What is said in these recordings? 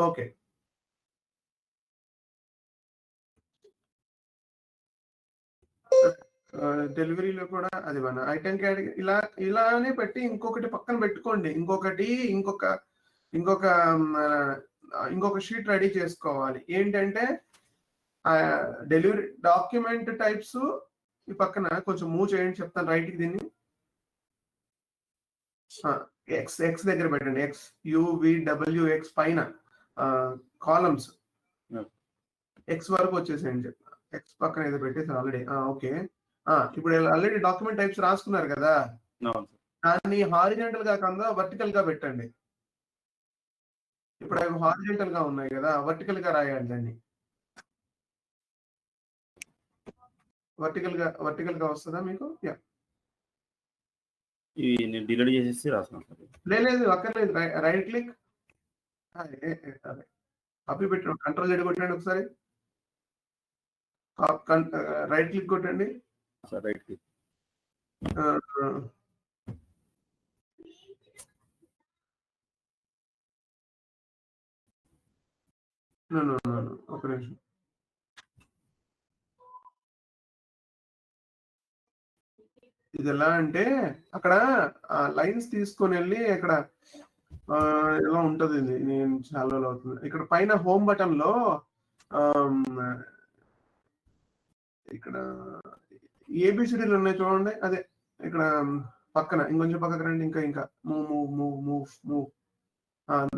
Okay. డెలివరీలో కూడా అది మన ఐటెం కేటగిరీ ఇలానే పెట్టి ఇంకొకటి పక్కన పెట్టుకోండి. ఇంకొక ఇంకొక షీట్ రెడీ చేసుకోవాలి. ఏంటంటే డెలివరీ డాక్యుమెంట్ టైప్స్ ఈ పక్కన కొంచెం మూవ్ చేయండి, చెప్తాను రైట్కి. దీన్ని ఎక్స్ దగ్గర పెట్టండి. XUVWX పైన కాలమ్స్ ఎక్స్ వరకు వచ్చేసేయండి. ఎక్స్ పక్కన ఏదో పెట్టేసి ఆల్రెడీ. ఓకే, ఇప్పుడు ఆల్రెడీ డాక్యుమెంట్ టైప్స్ రాసుకున్నారు కదా, దాన్ని హారిజెంటల్ గా కాకుండా వర్టికల్ గా పెట్టండి. ఇప్పుడు అవి హారిజెంటల్ గా ఉన్నాయి కదా, వర్టికల్ గా రాయండి. దాన్ని వర్టికల్ గా వస్తుందా మీకు? డిలీట్ చేసేసి రాస్తున్నాను. లేదు అక్కర్లేదు. రైట్ క్లిక్ కాపీ పెట్టండి. కంట్రోల్ Z కొట్టండి ఒకసారి. రైట్ క్లిక్ కొట్టండి. Right click. ఒక నిమిషం. ఇది ఎలా అంటే అక్కడ లైన్స్ తీసుకొని వెళ్ళి ఇక్కడ ఎలా ఉంటది, ఇది నేను చాలా రోజులు అవుతుంది. ఇక్కడ పైన హోమ్ బటన్ లో ఇక్కడ ABCDలు ఉన్నాయి చూడండి. అదే ఇక్కడ పక్కన ఇంకొంచెం పక్కకు రండి. ఇంకా మూవ్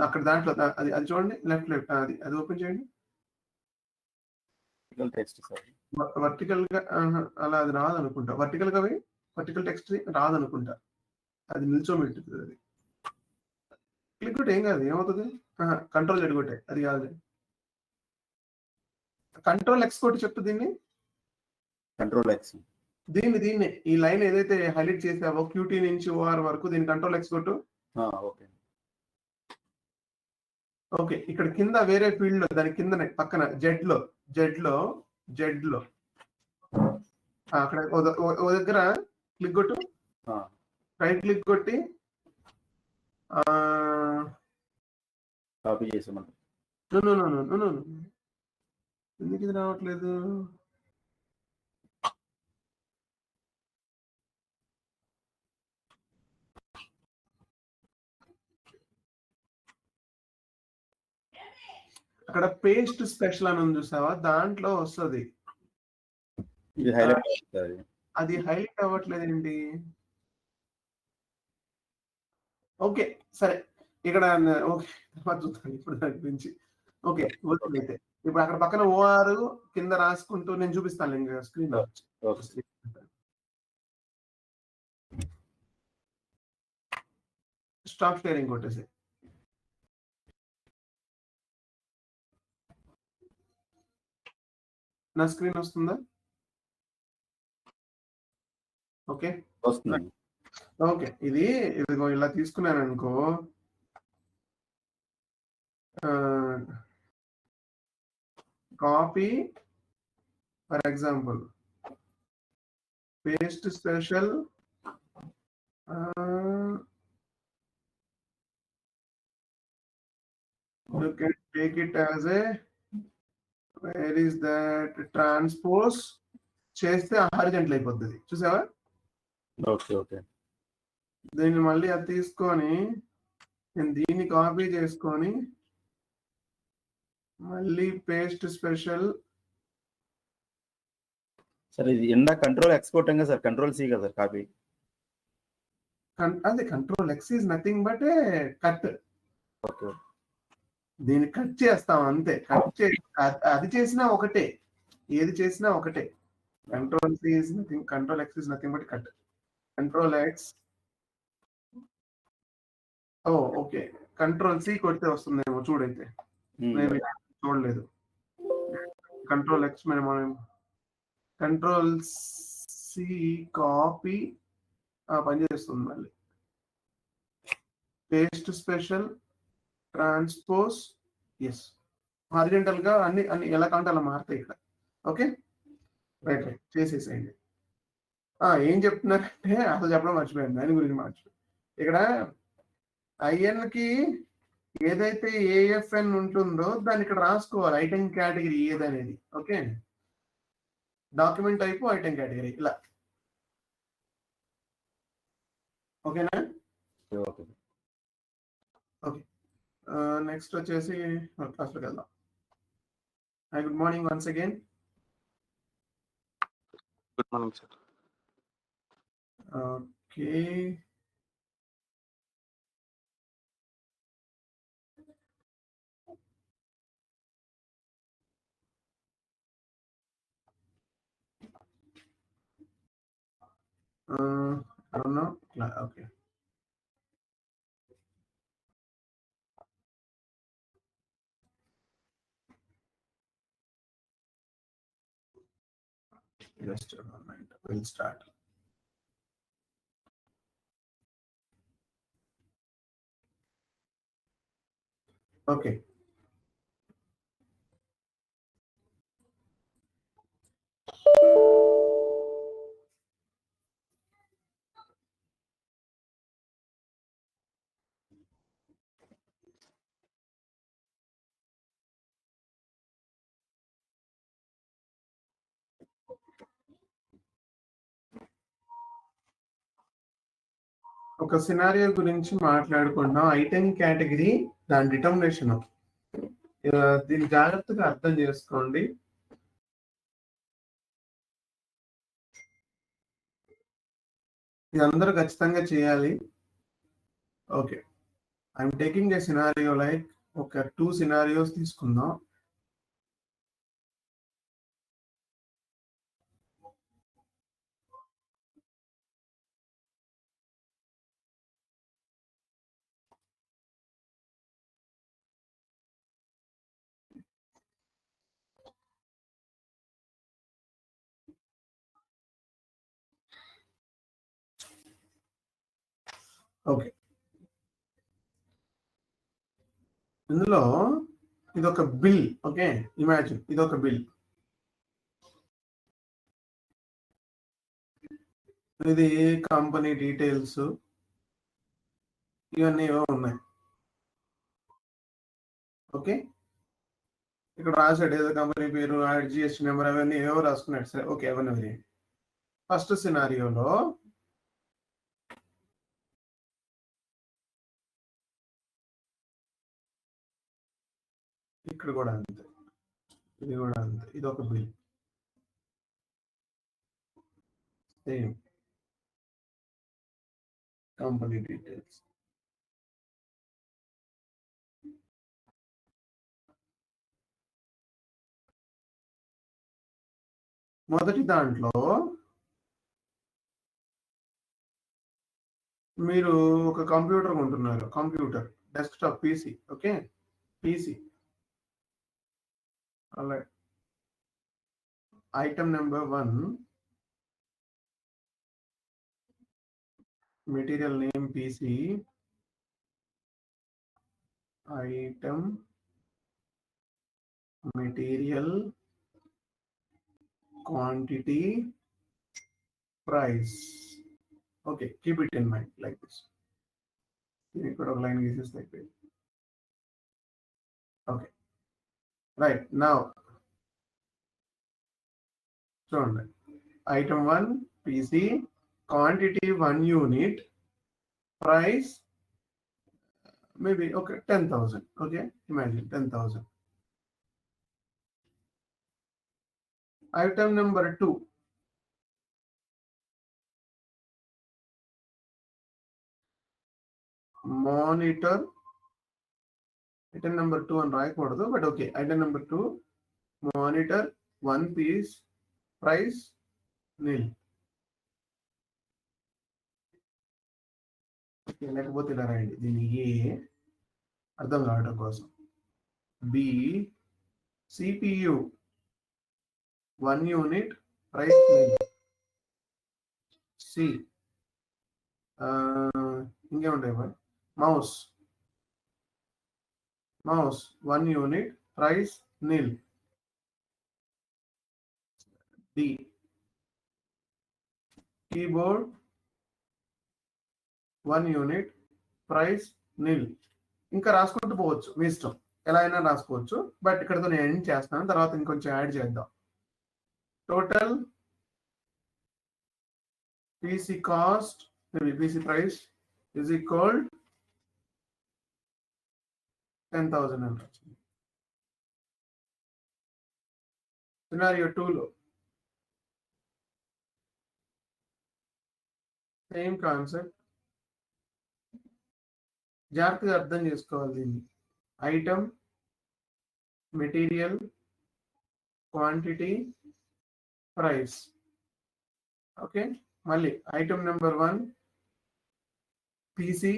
అక్కడ దాంట్లో అది చూడండి. లెఫ్ట్ అది ఓపెన్ చేయండి. వర్టికల్ గా అలా అది రాదనుకుంటా. Vertical text రాదనుకుంటా. అది నిల్చోబెట్టుతుంది. అది క్లిక్ కొట్టి ఏం కాదు, ఏమవుతుంది? కంట్రోల్ Z కొట్టే, అది కాదు. కంట్రోల్ X కొట్టి చెప్తూ దీన్ని. కంట్రోల్ X దీన్ని ఈ లైన్ ఏదైతే హైలైట్ చేసావో QT నుంచి OR వరకు, దీన్ని కంట్రోల్ X కొట్టు. ఓకే, ఇక్కడ కింద వేరే ఫీల్డ్ లో దాని కింద పక్కన జెడ్ లో అక్కడ ఓ దగ్గర క్లిక్ కొట్టు. రైట్ క్లిక్ కొట్టి కాపీ చేసామంట. ఎందుకు ఇది రావట్లేదు? అక్కడ పేస్ట్ స్పెషల్ అని ఉంది చూసావా, దాంట్లో వస్తుంది. అది హైలైట్ అవ్వట్లేదు ఏంటి? ఓకే సరే, ఇక్కడ ఓకే చూస్తాను ఇప్పుడు దాని గురించి. ఓకే అయితే ఇప్పుడు అక్కడ పక్కన OR కింద రాసుకుంటూ నేను చూపిస్తాను ఇంకా స్క్రీన్. స్టాప్ షేరింగ్ కొట్టేసి నా స్క్రీన్ వస్తుందా? ఓకే వస్తుంది. ఓకే, ఇదిగో ఇలా తీసుకున్నాను అనుకో. Copy for example, paste special, you can take it as a, where is that, transpose చేస్తే హారిజెంటల్ అయిపోతుంది. చూసావా? ఓకే. దీన్ని మళ్ళీ అది తీసుకొని నేను దీన్ని కాపీ చేసుకొని మళ్ళీ పేస్ట్ స్పెషల్. సార్ ఇది ఎండా కంట్రోల్ X కొట్టంగా సార్, కంట్రోల్ C కదా సార్ కాపీ. అదే control X is nothing but a cut. Okay, దీన్ని కట్ చేస్తాం అంతే. అది చేసినా ఒకటే, ఏది చేసినా ఒకటే. Control C is nothing, control X is nothing but cut. Control X, okay, control C కొడితే వస్తుందేమో చూడైతే. నేను చూడలేదు. కంట్రోల్ X మనం కంట్రోల్ C కాపీ పనిచేస్తుంది. మళ్ళీ paste special, transpose, yes, horizontal గా అన్ని ఎలా కావాలంటే అలా మారుతాయి ఇక్కడ. ఓకే రైట్ చేసేసేయండి. ఏం చెప్తున్నారంటే అసలు చెప్పడం మర్చిపోయాను, దాని గురించి మర్చిపోయాను. ఇక్కడ ఐఎన్ కి ఏదైతే ఏఎఫ్ఎన్ ఉంటుందో దాన్ని ఇక్కడ రాసుకోవాలి, ఐటెం కేటగిరీ ఏదనేది. Okay, document type item category ఇలా. ఓకేనా? ఓకే. ఓకే, నెక్స్ట్ వచ్చేసి క్లాస్లోకి వెళ్దాం. Hi, good morning once again. Good morning sir. Okay, I don't know. Okay. Just a moment. We'll start. Okay. ఒక సినారియో గురించి మాట్లాడుకుందాం. ఐటెం కేటగిరీ, దాని డిటర్మినేషన్. దీన్ని జాగ్రత్తగా అర్థం చేసుకోండి. ఇది అందరూ ఖచ్చితంగా చేయాలి. Okay, I'm taking a scenario like ఒక 2 సినారియోస్ తీసుకుందాం. ఓకే, ఇందులో ఇదొక బిల్. ఓకే, ఇమాజిన్ ఇదొక బిల్. ఇది కంపెనీ డీటెయిల్స్ ఇవన్నీ ఏవో ఉన్నాయి. ఓకే, ఇక్కడ రాసాడు ఏదో కంపెనీ పేరు, జిఎస్టీ నెంబర్, అవన్నీ ఏవో రాసుకున్నాడు. సరే, ఓకే, అవన్నీ. ఫస్ట్ సినారియోలో ఇక్కడ కూడా అంతే, ఇది కూడా అంతే, ఇది ఒక బిల్. Same company details. మొదటి దాంట్లో మీరు ఒక కంప్యూటర్ కొంటున్నారు, computer desktop PC. Okay, PC. అలా item number 1, material name PC, item material quantity price. Okay, keep it in mind like this. You could have line is like this. Okay, right now, so item 1 PC, quantity 1 unit, price maybe okay 10,000. Okay, imagine 10,000. Item number 2, monitor. Item number 2 and రాయకూడదు, but okay, item number 2, monitor 1 piece, price nil. లేకపోతే ఇలా రాయండి, దీన్ని ఏ అర్థం కావడం కోసం. B CPU 1 unit, price nil. C ఇంకేముంటాయి, mouse 1 unit, price nil. D keyboard 1 unit, price nil. ఇంకా రాసుకుంటూ పోవచ్చు, మీ ఇష్టం, ఎలా అయినా రాసుకోవచ్చు. బట్ ఇక్కడతో నేను ఎండ్ చేస్తాను, తర్వాత ఇంకొంచెం యాడ్ చేద్దాం. Total PC cost, PC price is equal 10,000 అని వచ్చింది. సినారియో 2లో సేమ్ కాన్సెప్ట్, జాగ్రత్తగా అర్థం చేసుకోవాలి దీన్ని. Item, material, quantity, price. Okay, మళ్ళీ item number 1 PC,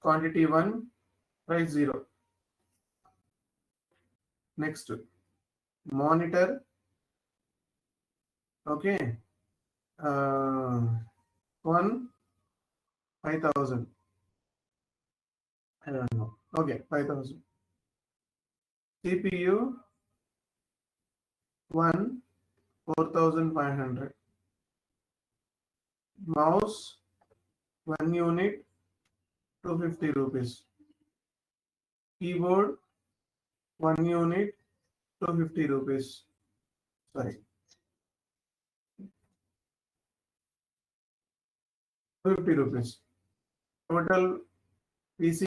quantity 1, price 0. Next monitor, okay, 1 5,000. I don't know. Okay, 5,000. CPU 1 4,500. Mouse 1 unit 250 rupees. Keyboard 1 unit 250 rupees. Sorry, 250 rupees. Total PC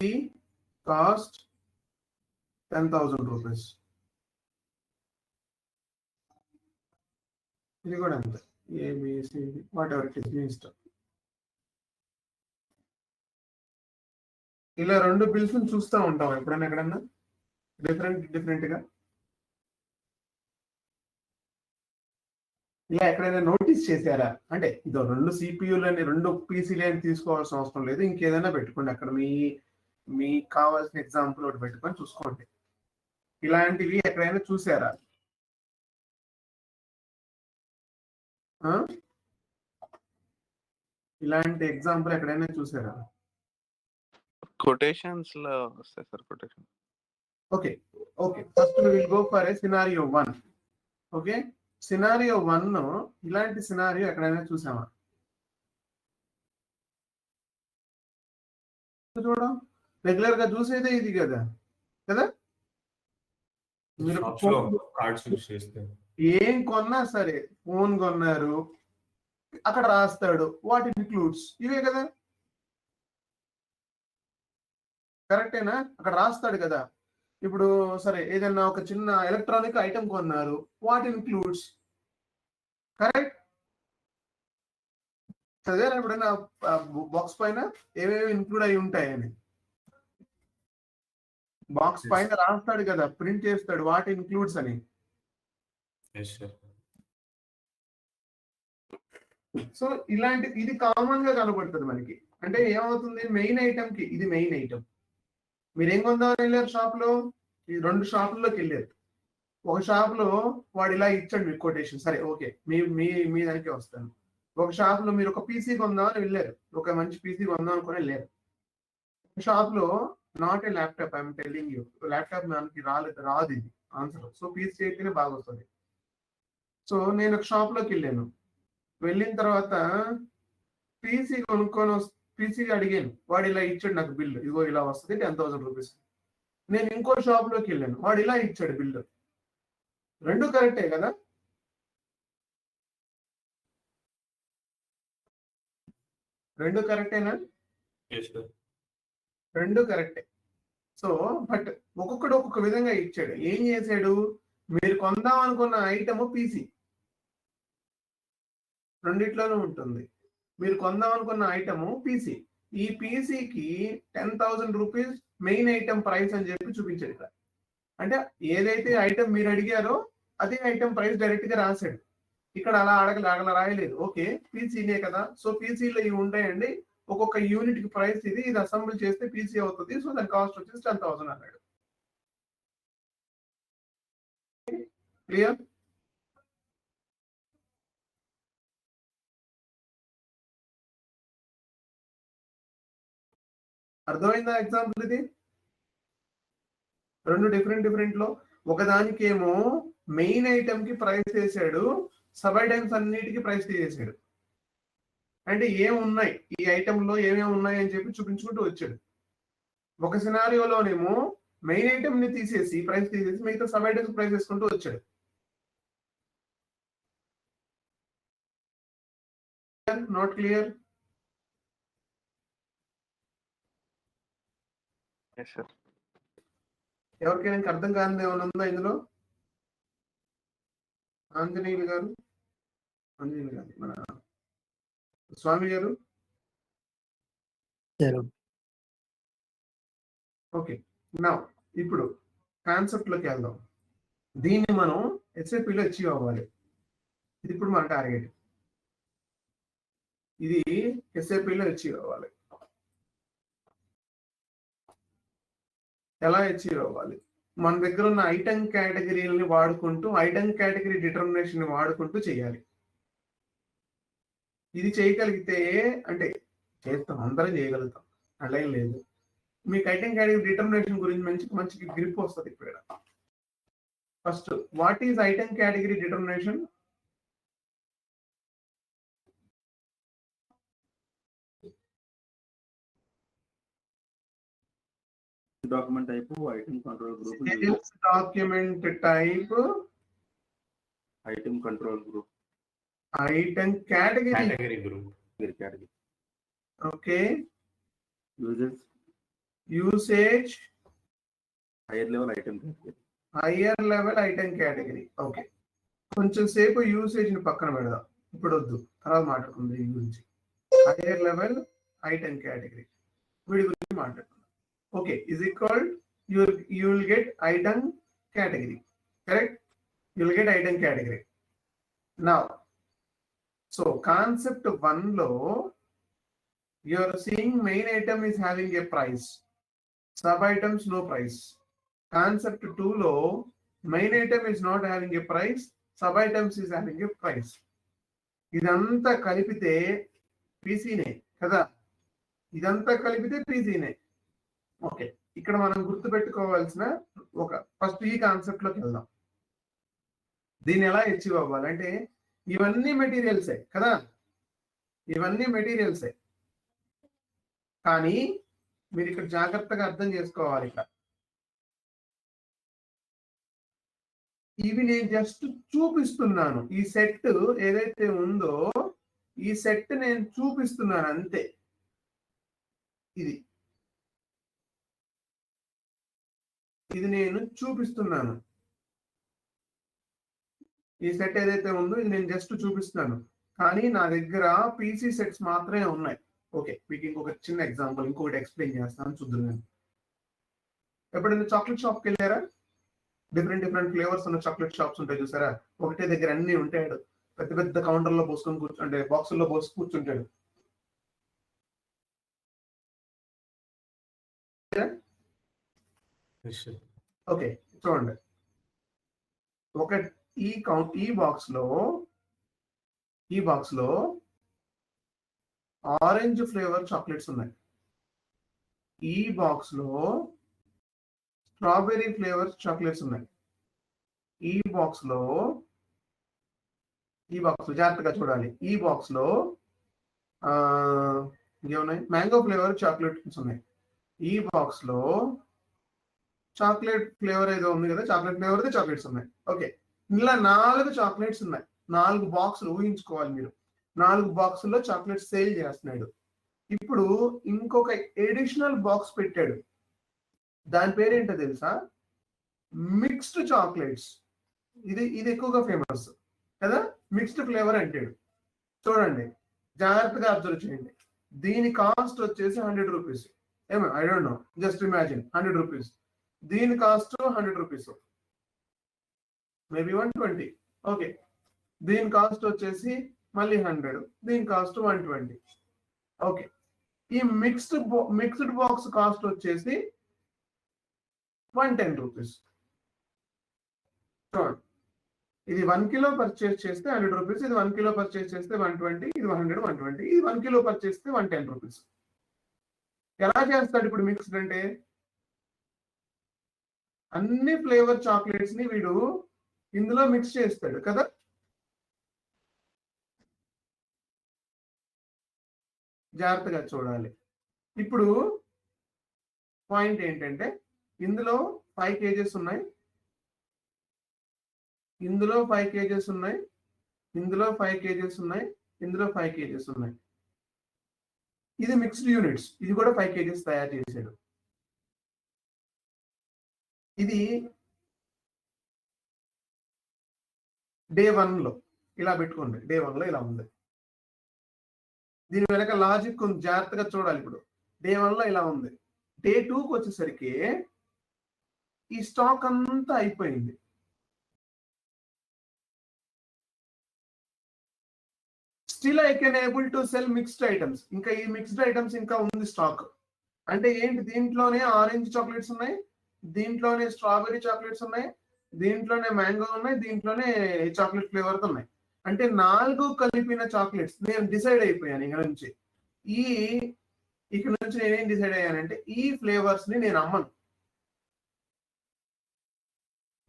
cost 10,000 rupees. ఇది కూడా అంతే, ABC whatever it is, మీ ఇష్టం. ఇలా 2 bills చూస్తూ ఉంటాం ఎప్పుడైనా ఎక్కడన్నా డిఫరెంట్ గా. ఇలా ఎక్కడైనా నోటీస్ చేశారా అంటే ఇదో 2 సిపియులని 2 పీసీలు అని తీసుకోవాల్సిన అవసరం లేదు, ఇంకేదైనా పెట్టుకోండి అక్కడ, మీకు కావాల్సిన ఎగ్జాంపుల్ ఒకటి పెట్టుకొని చూసుకోండి. ఇలాంటివి ఎక్కడైనా చూసారా? ఇలాంటి ఎగ్జాంపుల్ ఎక్కడైనా చూసారా? కొటేషన్స్ లో వస్తాయి sir quotation. Okay, first we will go for a scenario 1. Okay, scenario 1 ఇలాంటి సినారియో ఎక్కడైనా చూసామా? చూడం, రెగ్యులర్ గా చూసేదే ఇది కదా. మీరు ఏం కొన్నా సరే, ఫోన్ కొన్నారు అక్కడ రాస్తాడు వాట్ ఇన్క్లూడ్స్, ఇవే కదా, కరెక్టేనా? అక్కడ రాస్తాడు కదా. ఇప్పుడు సరే ఏదైనా ఒక చిన్న ఎలక్ట్రానిక్ ఐటమ్ కొన్నారు, వాట్ ఇన్క్లూడ్స్, కరెక్ట్? చదివారా ఎప్పుడైనా బాక్స్ పైన ఏమేమి ఇన్క్లూడ్ అయి ఉంటాయని? బాక్స్ పైన రాస్తాడు కదా, ప్రింట్ చేస్తాడు వాట్ ఇన్క్లూడ్స్ అని. సో ఇలాంటి ఇది కామన్ గా కనబడుతుంది మనకి. అంటే ఏమవుతుంది, మెయిన్ ఐటమ్ కి ఇది మెయిన్ ఐటమ్. మీరేం కొందామని వెళ్ళారు షాప్ లో? ఈ 2 షాపుల్లోకి వెళ్ళారు. ఒక షాప్ లో వాడు ఇలా ఇచ్చాడు మీకు కొటేషన్, సరే ఓకే, మీ దానికి వస్తాను. ఒక షాప్ లో మీరు ఒక పీసీ కొందామని వెళ్ళారు, ఒక మంచి పీసీ కొందాం అనుకుని వెళ్ళారు. షాప్ లో not a laptop, I'm telling you, laptop మనకి రాదు ఇది ఆన్సర్. సో పీసీ అయితేనే బాగా వస్తుంది. సో నేను ఒక షాప్ లోకి వెళ్ళాను, వెళ్ళిన తర్వాత పీసీ కొనుక్కొని పీసీ అడిగాను, వాడు ఇలా ఇచ్చాడు నాకు బిల్లు, ఇదిగో ఇలా వస్తుంది 10,000 రూపీస్. నేను ఇంకో షాప్ లోకి వెళ్ళాను, వాడు ఇలా ఇచ్చాడు బిల్లు. 2 కరెక్టే కదా? రెండు కరెక్టేనా? 2 కరెక్టే. సో బట్ ఒక్కొక్కడు ఒక్కొక్క విధంగా ఇచ్చాడు. ఏం చేశాడు, మీరు కొందాం అనుకున్న ఐటమ్ పీసీ, రెండిట్లోనూ ఉంటుంది. మీరు కొందాం అనుకున్న ఐటమ్ పీసీ, ఈ పీసీకి 10,000 రూపీస్ మెయిన్ ఐటమ్ ప్రైస్ అని చెప్పి చూపించాడు ఇక్కడ. అంటే ఏదైతే ఐటమ్ మీరు అడిగారో అదే ఐటమ్ ప్రైస్ డైరెక్ట్ గా రాశాడు. ఇక్కడ అలా అలా రాయలేదు. ఓకే, పీసీనే కదా, సో పీసీలో ఇవి ఉంటాయండి, ఒక్కొక్క యూనిట్ కి ప్రైస్ ఇది అసెంబుల్ చేస్తే పీసీ అవుతుంది, సో దాని కాస్ట్ వచ్చేసి 10,000 అన్నాడు. క్లియర్? అర్థమైందా ఎగ్జాంపుల్? ఇది 2 డిఫరెంట్ లో, ఒకదానికేమో మెయిన్ ఐటమ్ కి ప్రైస్ చేశాడు, సబ్ ఐటమ్స్ అన్నిటికీ ప్రైస్ చేశాడు. అంటే ఏమున్నాయి ఈ ఐటమ్ లో, ఏమేమి ఉన్నాయి అని చెప్పి చూపించుకుంటూ వచ్చాడు. ఒక సినారియోలోనేమో మెయిన్ ఐటమ్ ని తీసేసి ప్రైస్ తీసేసి మిగతా సబ్ ఐటమ్స్ ప్రైస్ వేసుకుంటూ వచ్చాడు. Not clear? Yes, sir. ఎవరికైనా ఇంకా అర్థం కానిది ఏమైనా ఉందా ఇందులో? ఆంజనేయులు గారు, ఆంజనేయులు గారు, మన స్వామి గారు. ఓకే, నా ఇప్పుడు కాన్సెప్ట్ లోకి వెళ్దాం. దీన్ని మనం ఎస్ఏపిలో అచీవ్ అవ్వాలి. ఇది ఇప్పుడు మన టార్గెట్. ఇది ఎస్ఏపిలో అచీవ్ అవ్వాలి. ఎలా అచీవ్ అవ్వాలి? మన దగ్గర ఉన్న ఐటమ్ కేటగిరీలని వాడుకుంటూ, ఐటమ్ కేటగిరీ డిటర్మినేషన్ వాడుకుంటూ చేయాలి. ఇది చేయగలిగితే అంటే చేస్తాం, అందరం చేయగలుగుతాం, అలా లేదు. మీకు ఐటమ్ కేటగిరీ డిటర్మినేషన్ గురించి మంచి గ్రిప్ వస్తుంది. ఇప్పుడు first, what is item category determination? Document type item control group. Document type item control group. Item category group. Category. Okay. Usage higher level item category. Okay, కొంచెం సేపు usage ని పక్కన పెడదాం, ఇప్పుడు వద్దు, తర్వాత మాట్లాడుకుందాం దీని గురించి. హైయర్ లెవెల్ ఐటమ్ కేటగిరీ వీడి గురించి మాట్లాడుకుందాం. Okay, is equal you will get item category, correct? You will get item category. Now, so concept 1 lo you are seeing main item is having a price, sub items no price. Concept 2 lo main item is not having a price, sub items is having a price. Idantha kalipite PC ne kada, idantha kalipite PC ne. Okay, ఇక్కడ మనం గుర్తుపెట్టుకోవాల్సిన ఒక first ఈ concept లోకి వెళ్దాం. దీన్ని ఎలా achieve అవ్వాలంటే ఇవన్నీ మెటీరియల్సే కదా, ఇవన్నీ మెటీరియల్సే. కానీ మీరు ఇక్కడ జాగ్రత్తగా అర్థం చేసుకోవాలి. ఇక్కడ ఇవి నేను జస్ట్ చూపిస్తున్నాను. ఈ సెట్ ఏదైతే ఉందో ఈ సెట్ నేను చూపిస్తున్నాను అంతే. ఇది నేను చూపిస్తున్నాను. ఈ సెట్ ఏదైతే ఉందో ఇది నేను జస్ట్ చూపిస్తున్నాను, కానీ నా దగ్గర పీసీ సెట్స్ మాత్రమే ఉన్నాయి. ఓకే, మీకు ఇంకొక చిన్న ఎగ్జాంపుల్ ఇంకొకటి ఎక్స్ప్లెయిన్ చేస్తాను చూద్దాం. నేను ఎప్పుడైనా చాక్లెట్ షాప్కి వెళ్ళారా? డిఫరెంట్ ఫ్లేవర్స్ ఉన్న చాక్లెట్ షాప్స్ ఉంటాయి చూసారా? ఒకటే దగ్గర అన్ని ఉంటాడు, పెద్ద కౌంటర్లో పోసుకొని కూర్చుంటే బాక్సుల్లో పోసి కూర్చుంటాడు. ఓకే, చూడండి, ఒక ఈ బాక్స్ లో ఆరెంజ్ ఫ్లేవర్ చాక్లెట్స్ ఉన్నాయి. ఈ బాక్స్ లో స్ట్రాబెర్రీ ఫ్లేవర్ చాక్లెట్స్ ఉన్నాయి. ఈ బాక్స్ లో జాగ్రత్తగా చూడాలి. ఈ బాక్స్ లో ఇంకేమున్నాయి? మ్యాంగో ఫ్లేవర్ చాక్లెట్స్ ఉన్నాయి. ఈ బాక్స్ లో చాక్లెట్ ఫ్లేవర్ ఏదో ఉంది కదా, చాక్లెట్ ఫ్లేవర్ చాక్లెట్స్ ఉన్నాయి. ఓకే, ఇలా 4 చాక్లెట్స్ ఉన్నాయి. 4 బాక్సులు ఊహించుకోవాలి మీరు. 4 బాక్సుల్లో చాక్లెట్స్ సేల్ చేస్తున్నాడు. ఇప్పుడు ఇంకొక ఎడిషనల్ బాక్స్ పెట్టాడు. దాని పేరేంటో తెలుసా? Mixed chocolates. ఇది ఎక్కువగా ఫేమస్ కదా, మిక్స్డ్ ఫ్లేవర్ అంటాడు. చూడండి, జాగ్రత్తగా అబ్జర్వ్ చేయండి. దీని కాస్ట్ వచ్చేసి 100 రూపీస్. ఏమో I don't know, just imagine 100 rupees. దీని కాస్ట్ 100 రూపీస్, మేబీ 120. ఓకే, దీని కాస్ట్ వచ్చేసి మళ్ళీ 100, దీని కాస్ట్ 120. ఓకే, ఈ మిక్స్డ్ బాక్స్ కాస్ట్ వచ్చేసి 110 రూపీస్. చూడండి, ఇది 1 కిలో పర్చేస్ చేస్తే 100 రూపీస్, ఇది 1 కిలో పర్చేస్ చేస్తే 120, ఇది 100, 120, ఇది 1 కిలో పర్చేస్ చేస్తే 110 రూపీస్. ఎలా చేస్తాడు ఇప్పుడు మిక్స్డ్ అంటే? అన్ని ఫ్లేవర్ చాక్లెట్స్ ని వీడు ఇందులో మిక్స్ చేస్తాడు కదా. జాగ్రత్తగా చూడాలి. ఇప్పుడు పాయింట్ ఏంటంటే ఇందులో 5 kgs ఉన్నాయి, ఇందులో 5 kgs ఉన్నాయి, ఇందులో 5 kgs ఉన్నాయి, ఇందులో 5 kgs ఉన్నాయి. ఇది మిక్స్డ్ యూనిట్స్, ఇది కూడా 5 kgs తయారు చేశాడు. ఇది డే 1 లో ఇలా పెట్టుకోండి, డే 1 లో ఇలా ఉంది. దీని వెనక లాజిక్ ఉంది, జాగ్రత్తగా చూడాలి. ఇప్పుడు డే 1 లో ఇలా ఉంది, డే 2కి వచ్చేసరికి ఈ స్టాక్ అంతా అయిపోయింది. Still I can able to cell mixed items. ఇంకా ఈ మిక్స్డ్ ఐటమ్స్ ఇంకా ఉంది స్టాక్. అంటే ఏంటి, దీంట్లోనే ఆరెంజ్ చాక్లెట్స్ ఉన్నాయి, దీంట్లోనే స్ట్రాబెరీ చాక్లెట్స్ ఉన్నాయి, దీంట్లోనే మ్యాంగో ఉన్నాయి, దీంట్లోనే చాక్లెట్ ఫ్లేవర్స్ ఉన్నాయి. అంటే 4 కలిపిన చాక్లెట్స్. నేను డిసైడ్ అయిపోయాను ఇక్కడ నుంచి నేనేం డిసైడ్ అయ్యానంటే ఈ ఫ్లేవర్స్ ని నేను అమ్మను,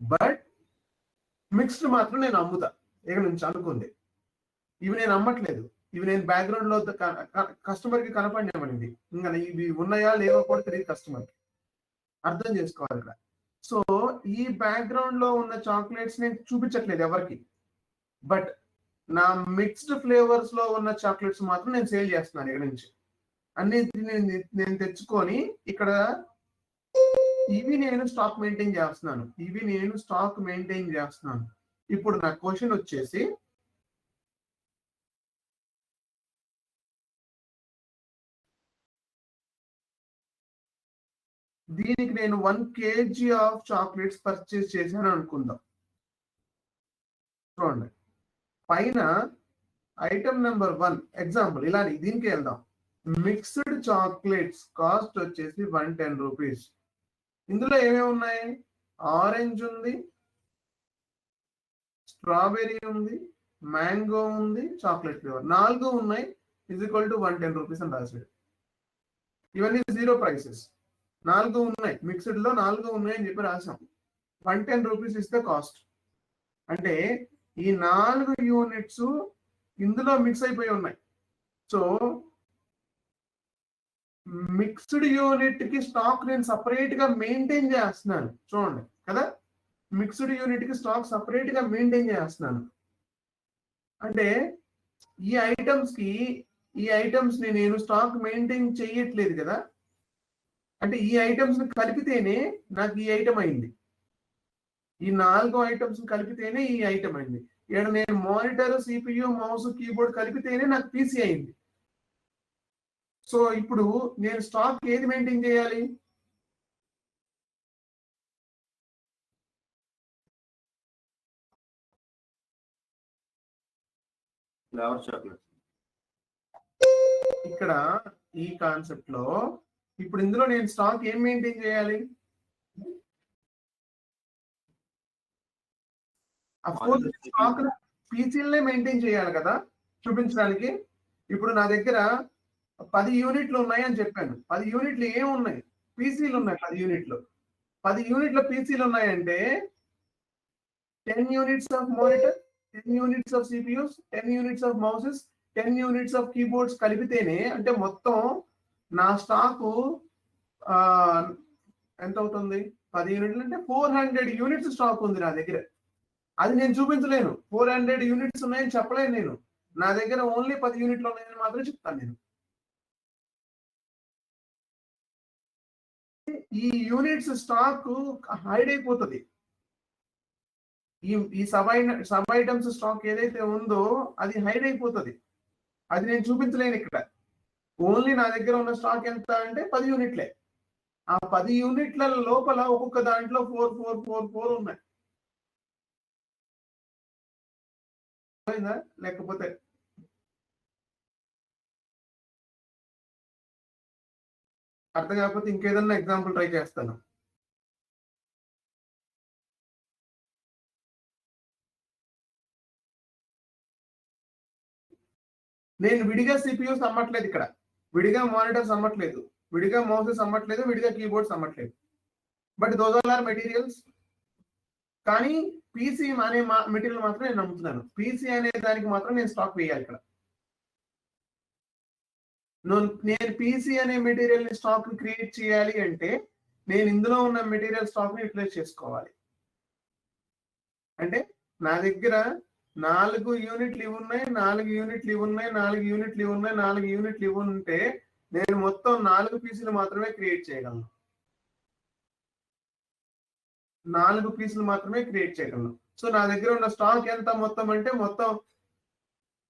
బట్ మిక్స్డ్ మాత్రం నేను అమ్ముతా. ఇక్కడ నుంచి అనుకుంది, ఇవి నేను అమ్మట్లేదు, ఇవి నేను బ్యాక్గ్రౌండ్ లో కస్టమర్ కి కనపడినామనింది. ఇంకా ఇవి ఉన్నాయా లేవో కూడా తెలియదు కస్టమర్ కి, అర్థం చేసుకోవాలి ఇక్కడ. సో ఈ బ్యాక్గ్రౌండ్ లో ఉన్న చాక్లెట్స్ నేను చూపించట్లేదు ఎవరికి, బట్ నా మిక్స్డ్ ఫ్లేవర్స్ లో ఉన్న చాక్లెట్స్ మాత్రం నేను సేల్ చేస్తున్నాను. ఇక్కడ నుంచి అన్నిటిని నేను తెచ్చుకొని ఇక్కడ ఇవి నేను స్టాక్ మెయింటైన్ చేస్తున్నాను. ఇప్పుడు నా క్వశ్చన్ వచ్చేసి, దీనికి నేను 1 kg ఆఫ్ చాక్లెట్స్ పర్చేస్ చేశాను అనుకుందాం. చూడండి, పైన ఐటమ్ నెంబర్ 1 ఎగ్జాంపుల్ ఇలా దీనికి వెళ్దాం. మిక్స్డ్ చాక్లెట్స్ కాస్ట్ వచ్చేసి 110 రూపీస్. ఇందులో ఏమేమి ఉన్నాయి, ఆరెంజ్ ఉంది, స్ట్రాబెరీ ఉంది, మ్యాంగో ఉంది, చాక్లెట్ ఫ్లేవర్ 4 ఉన్నాయి. ఈక్వల్ టు 110 రూపీస్ అని రాశాడు. ఇవన్నీ 0 ప్రైసెస్. 4 ఉన్నాయి, మిక్స్డ్ లో 4 ఉన్నాయి అని చెప్పి రాసాం. 110 రూపీస్ ఇస్తే కాస్ట్. అంటే ఈ 4 యూనిట్స్ ఇందులో మిక్స్ అయిపోయి ఉన్నాయి. సో మిక్స్డ్ యూనిట్ కి స్టాక్ నేను సపరేట్ గా మెయింటైన్ చేస్తున్నాను. చూడండి కదా, మిక్స్డ్ యూనిట్ కి స్టాక్ సపరేట్ గా మెయింటైన్ చేస్తున్నాను. అంటే ఈ ఐటమ్స్ ని నేను స్టాక్ మెయింటైన్ చేయట్లేదు కదా. అంటే ఈ ఐటమ్స్ ని కలిపితేనే నాకు ఈ ఐటమ్ అయింది. ఈ 4 ఐటమ్స్ కలిపితేనే ఈ ఐటమ్ అయింది. ఇక్కడ నేను మానిటర్, సిపియు, మౌస్, కీబోర్డ్ కలిపితేనే నాకు పీసీ అయింది. సో ఇప్పుడు నేను స్టాక్ ఏది మెయింటైన్ చేయాలి, ఫ్లేవర్ చాక్లెట్. ఇక్కడ ఈ కాన్సెప్ట్ లో ఇప్పుడు ఇందులో నేను స్టాక్ ఏం మెయింటైన్ చేయాలి, అఫ్కోర్స్ స్టాక్ పీసీలనే మెయింటైన్ చేయాలి కదా చూపించడానికి. ఇప్పుడు నా దగ్గర 10 యూనిట్లు ఉన్నాయి అని చెప్పాను. 10 యూనిట్లు ఏమున్నాయి, పీసీలు ఉన్నాయి. 10 యూనిట్ల పీసీలు ఉన్నాయంటే 10 units of monitor, 10 units of CPUs, 10 units of mouses, 10 units of keyboards కలిపితేనే, అంటే మొత్తం నా స్టాకు ఎంత అవుతుంది, 10 యూనిట్లు అంటే 400 యూనిట్స్ స్టాక్ ఉంది నా దగ్గర. అది నేను చూపించలేను, 400 యూనిట్స్ ఉన్నాయని చెప్పలేను నేను. నా దగ్గర ఓన్లీ 10 యూనిట్లు ఉన్నాయని మాత్రం చెప్తాను నేను. ఈ యూనిట్స్ స్టాక్ హైడ్ అయిపోతుంది. ఈ సబ్ ఐటమ్స్ స్టాక్ ఏదైతే ఉందో అది హైడ్ అయిపోతుంది. అది నేను చూపించలేను ఇక్కడ. ఓన్లీ నా దగ్గర ఉన్న స్టాక్ ఎంత అంటే 10 యూనిట్లే. ఆ 10 యూనిట్ల లోపల ఒక్కొక్క దాంట్లో 4 ఉన్నాయి. లేకపోతే అర్థం కాకపోతే ఇంకేదన్నా ఎగ్జాంపుల్ ట్రై చేస్తాను. నేను విడిగా సిపియూస్ అమ్మట్లేదు ఇక్కడ, విడిగా మానిటర్స్ అమ్మట్లేదు, విడిగా మౌసెస్ అమ్మట్లేదు, విడిగా కీబోర్డ్స్ అమ్మట్లేదు. But those are materials. కానీ పీసీ అనే మెటీరియల్ మాత్రం నేను నమ్ముతున్నాను. పీసీ అనే దానికి మాత్రం నేను స్టాక్ వేయాలి ఇక్కడ. నేను పీసీ అనే మెటీరియల్ ని స్టాక్ క్రియేట్ చేయాలి అంటే నేను ఇందులో ఉన్న మెటీరియల్ స్టాక్ ని యూటిలైజ్ చేసుకోవాలి. అంటే నా దగ్గర 4 యూనిట్లు ఇవి ఉన్నాయి, 4 యూనిట్లు ఇవి ఉన్నాయి, 4 యూనిట్లు ఇవి ఉన్నాయి, 4 యూనిట్లు ఇవి ఉంటే నేను మొత్తం 4 పీసులు మాత్రమే క్రియేట్ చేయగలను. 4 పీసులు మాత్రమే క్రియేట్ చేయగలను. సో నా దగ్గర ఉన్న స్టాక్ ఎంత మొత్తం అంటే మొత్తం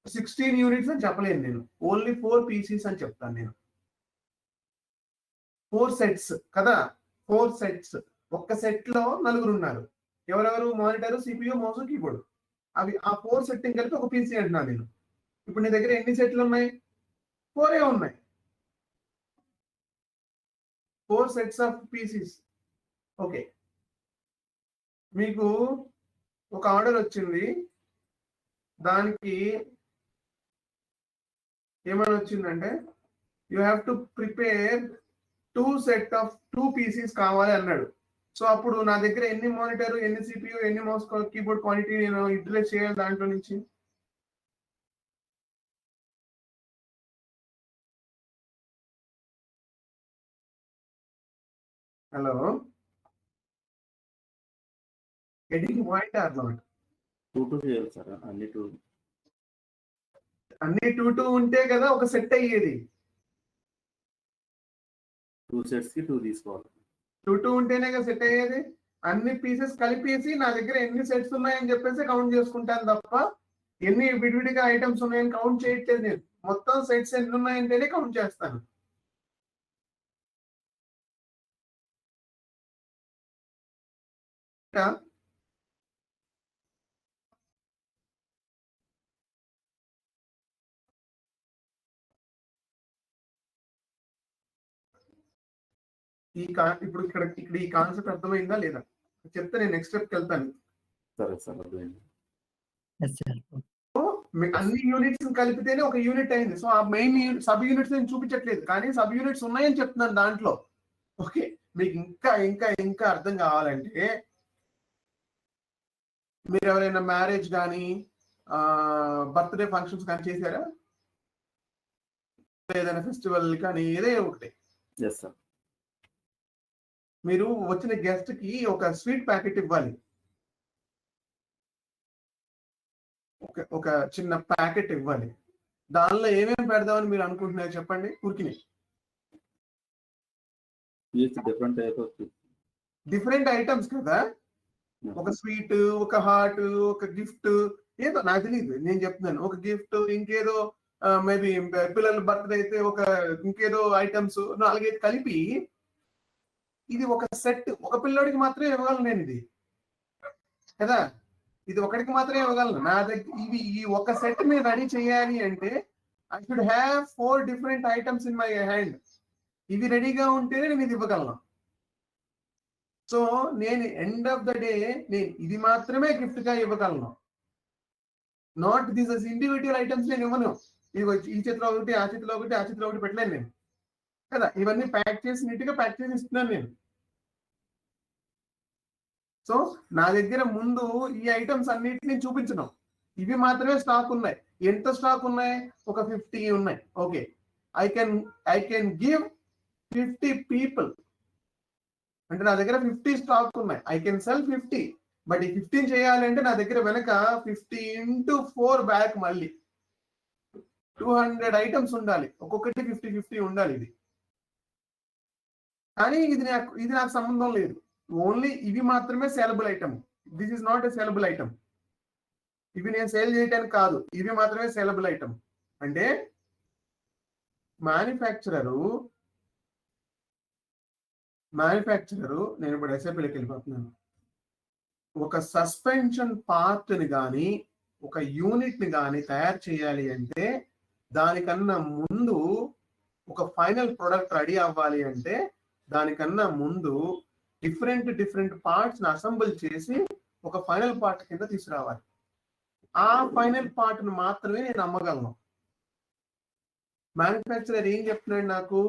16 యూనిట్స్ అని చెప్పలేను నేను, ఓన్లీ 4 పీసెస్ అని చెప్తాను నేను. 4 సెట్స్ కదా, 4 సెట్స్. ఒక్క సెట్ లో 4 ఉన్నారు. ఎవరెవరు? Monitor, CPU, mouse, keyboard. అవి ఆ 4 సెట్టింగ్ కలిపి ఒక పీసీ అంటున్నాను నేను. ఇప్పుడు నీ దగ్గర ఎన్ని సెట్లు ఉన్నాయి? 4 ఉన్నాయి. 4 సెట్స్ ఆఫ్ పీసీస్. ఓకే, మీకు ఒక ఆర్డర్ వచ్చింది, దానికి ఏమని వచ్చిందంటే you have to prepare 2 set of 2 Pisces కావాలి అన్నాడు. సో అప్పుడు నా దగ్గర ఎన్ని మానిటర్, ఎన్ని సిపియు, ఎన్ని మౌస్, కీబోర్డ్ క్వాంటిటీ నేను యూటిలైజ్ చేయాలి దాంట్లో నుంచి? Hello, getting point or not? 2 చేయాలి సార్, అన్ని 2. అన్ని 2 ఉంటే కదా ఒక సెట్ అయ్యేది. 2 సెట్స్ కి 2 తీసుకోవాలి. 2 ఉంటేనే కదా సెట్ అయ్యేది. అన్ని పీసెస్ కలిపేసి నా దగ్గర ఎన్ని సెట్స్ ఉన్నాయని చెప్పేసి కౌంట్ చేసుకుంటాను తప్ప ఎన్ని విడివిడిగా ఐటమ్స్ ఉన్నాయని కౌంట్ చేయట్లేదు నేను. మొత్తం సెట్స్ ఎన్ని ఉన్నాయంటేనే కౌంట్ చేస్తాను. ఇప్పుడు ఇక్కడ ఈ కాన్సెప్ట్ అర్థమైందా లేదా చెప్తే నేను నెక్స్ట్ స్టెప్కి వెళ్తాను. సరే సార్, అర్థమైంది. అన్ని యూనిట్స్ కలిపితేనే ఒక యూనిట్ అయింది. సో ఆ మెయిన్ సబ్ యూనిట్స్ నేను చూపించట్లేదు, కానీ సబ్ యూనిట్స్ ఉన్నాయని చెప్తున్నాను దాంట్లో. ఓకే, మీకు ఇంకా ఇంకా ఇంకా అర్థం కావాలంటే మీరు ఎవరైనా మ్యారేజ్ కానీ బర్త్డే ఫంక్షన్స్ కానీ చేశారా? ఏదైనా ఫెస్టివల్ కానీ ఏదైనా ఒకటి. Yes sir. మీరు వచ్చిన గెస్ట్ కి ఒక స్వీట్ ప్యాకెట్ ఇవ్వాలి. ఒక చిన్న ప్యాకెట్ ఇవ్వాలి. దానిలో ఏమేమి పెడదామని మీరు అనుకుంటున్నారు చెప్పండి ఊరికినే. డిఫరెంట్ ఐటమ్స్ కదా, ఒక స్వీట్, ఒక హాట్, ఒక గిఫ్ట్, ఏదో నాకు తెలియదు, నేను చెప్తున్నాను. ఒక గిఫ్ట్, ఇంకేదో మేబీ పిల్లల బర్త్డే అయితే ఒక ఇంకేదో ఐటమ్స్ 4-5 కలిపి ఇది ఒక సెట్. ఒక పిల్లోడికి మాత్రమే ఇవ్వగలను నేను ఇది కదా, ఇది ఒకటికి మాత్రమే ఇవ్వగలను. నా దగ్గర ఇవి ఈ ఒక సెట్ మీరు రెడీ చేయాలి అంటే I should have 4 different items in my hand. ఇవి రెడీగా ఉంటేనే నేను ఇది ఇవ్వగలను. సో నేను ఎండ్ ఆఫ్ ద డే నేను ఇది మాత్రమే గిఫ్ట్ గా ఇవ్వగలను. Not this is individual items నేను ఇవ్వను. ఇవి ఈ చేతిలో ఒకటి, ఆ చేతిలో ఒకటి, ఆ చేతిలో ఒకటి పెట్టలేను నేను కదా. ఇవన్నీ ప్యాక్ చేసి నీట్ గా ప్యాక్ చేసి ఇస్తున్నాను నేను. సో నా దగ్గర ముందు ఈ ఐటమ్స్ అన్నిటిని చూపించడం, ఇవి మాత్రమే స్టాక్ ఉన్నాయి. ఎంత స్టాక్ ఉన్నాయి? ఒక 50 ఉన్నాయి. Okay, I can give 50 people. అంటే నా దగ్గర 50 స్టాక్ ఉన్నాయి. I can sell 50. బట్ ఈ 15 చేయాలంటే నా దగ్గర వెనక 50 into 4 బ్యాక్ మళ్ళీ 200 ఐటమ్స్ ఉండాలి. ఒక్కొక్కటి 50-50 ఉండాలి. ఇది కానీ ఇది నాకు సంబంధం లేదు. ఓన్లీ ఇవి మాత్రమే saleable item. This is not a saleable item. ఇవి నేను సేల్ చేయడానికి కాదు, ఇవి మాత్రమే సేలబుల్ ఐటమ్. అంటే మ్యానుఫ్యాక్చరరు నేను ఇప్పుడు ఎస్ఏపీలోకి వెళ్ళిపోతున్నాను. ఒక సస్పెన్షన్ పార్ట్ని కానీ ఒక యూనిట్ని కానీ తయారు చేయాలి అంటే దానికన్నా ముందు ఒక ఫైనల్ ప్రొడక్ట్ రెడీ అవ్వాలి అంటే దానికన్నా ముందు డిఫరెంట్ పార్ట్స్ని అసెంబుల్ చేసి ఒక ఫైనల్ పార్ట్ కింద తీసుకురావాలి. ఆ ఫైనల్ పార్ట్ని మాత్రమే నేను అమ్మగలను. మ్యానుఫ్యాక్చరర్ ఏం చెప్తున్నాడు నాకు?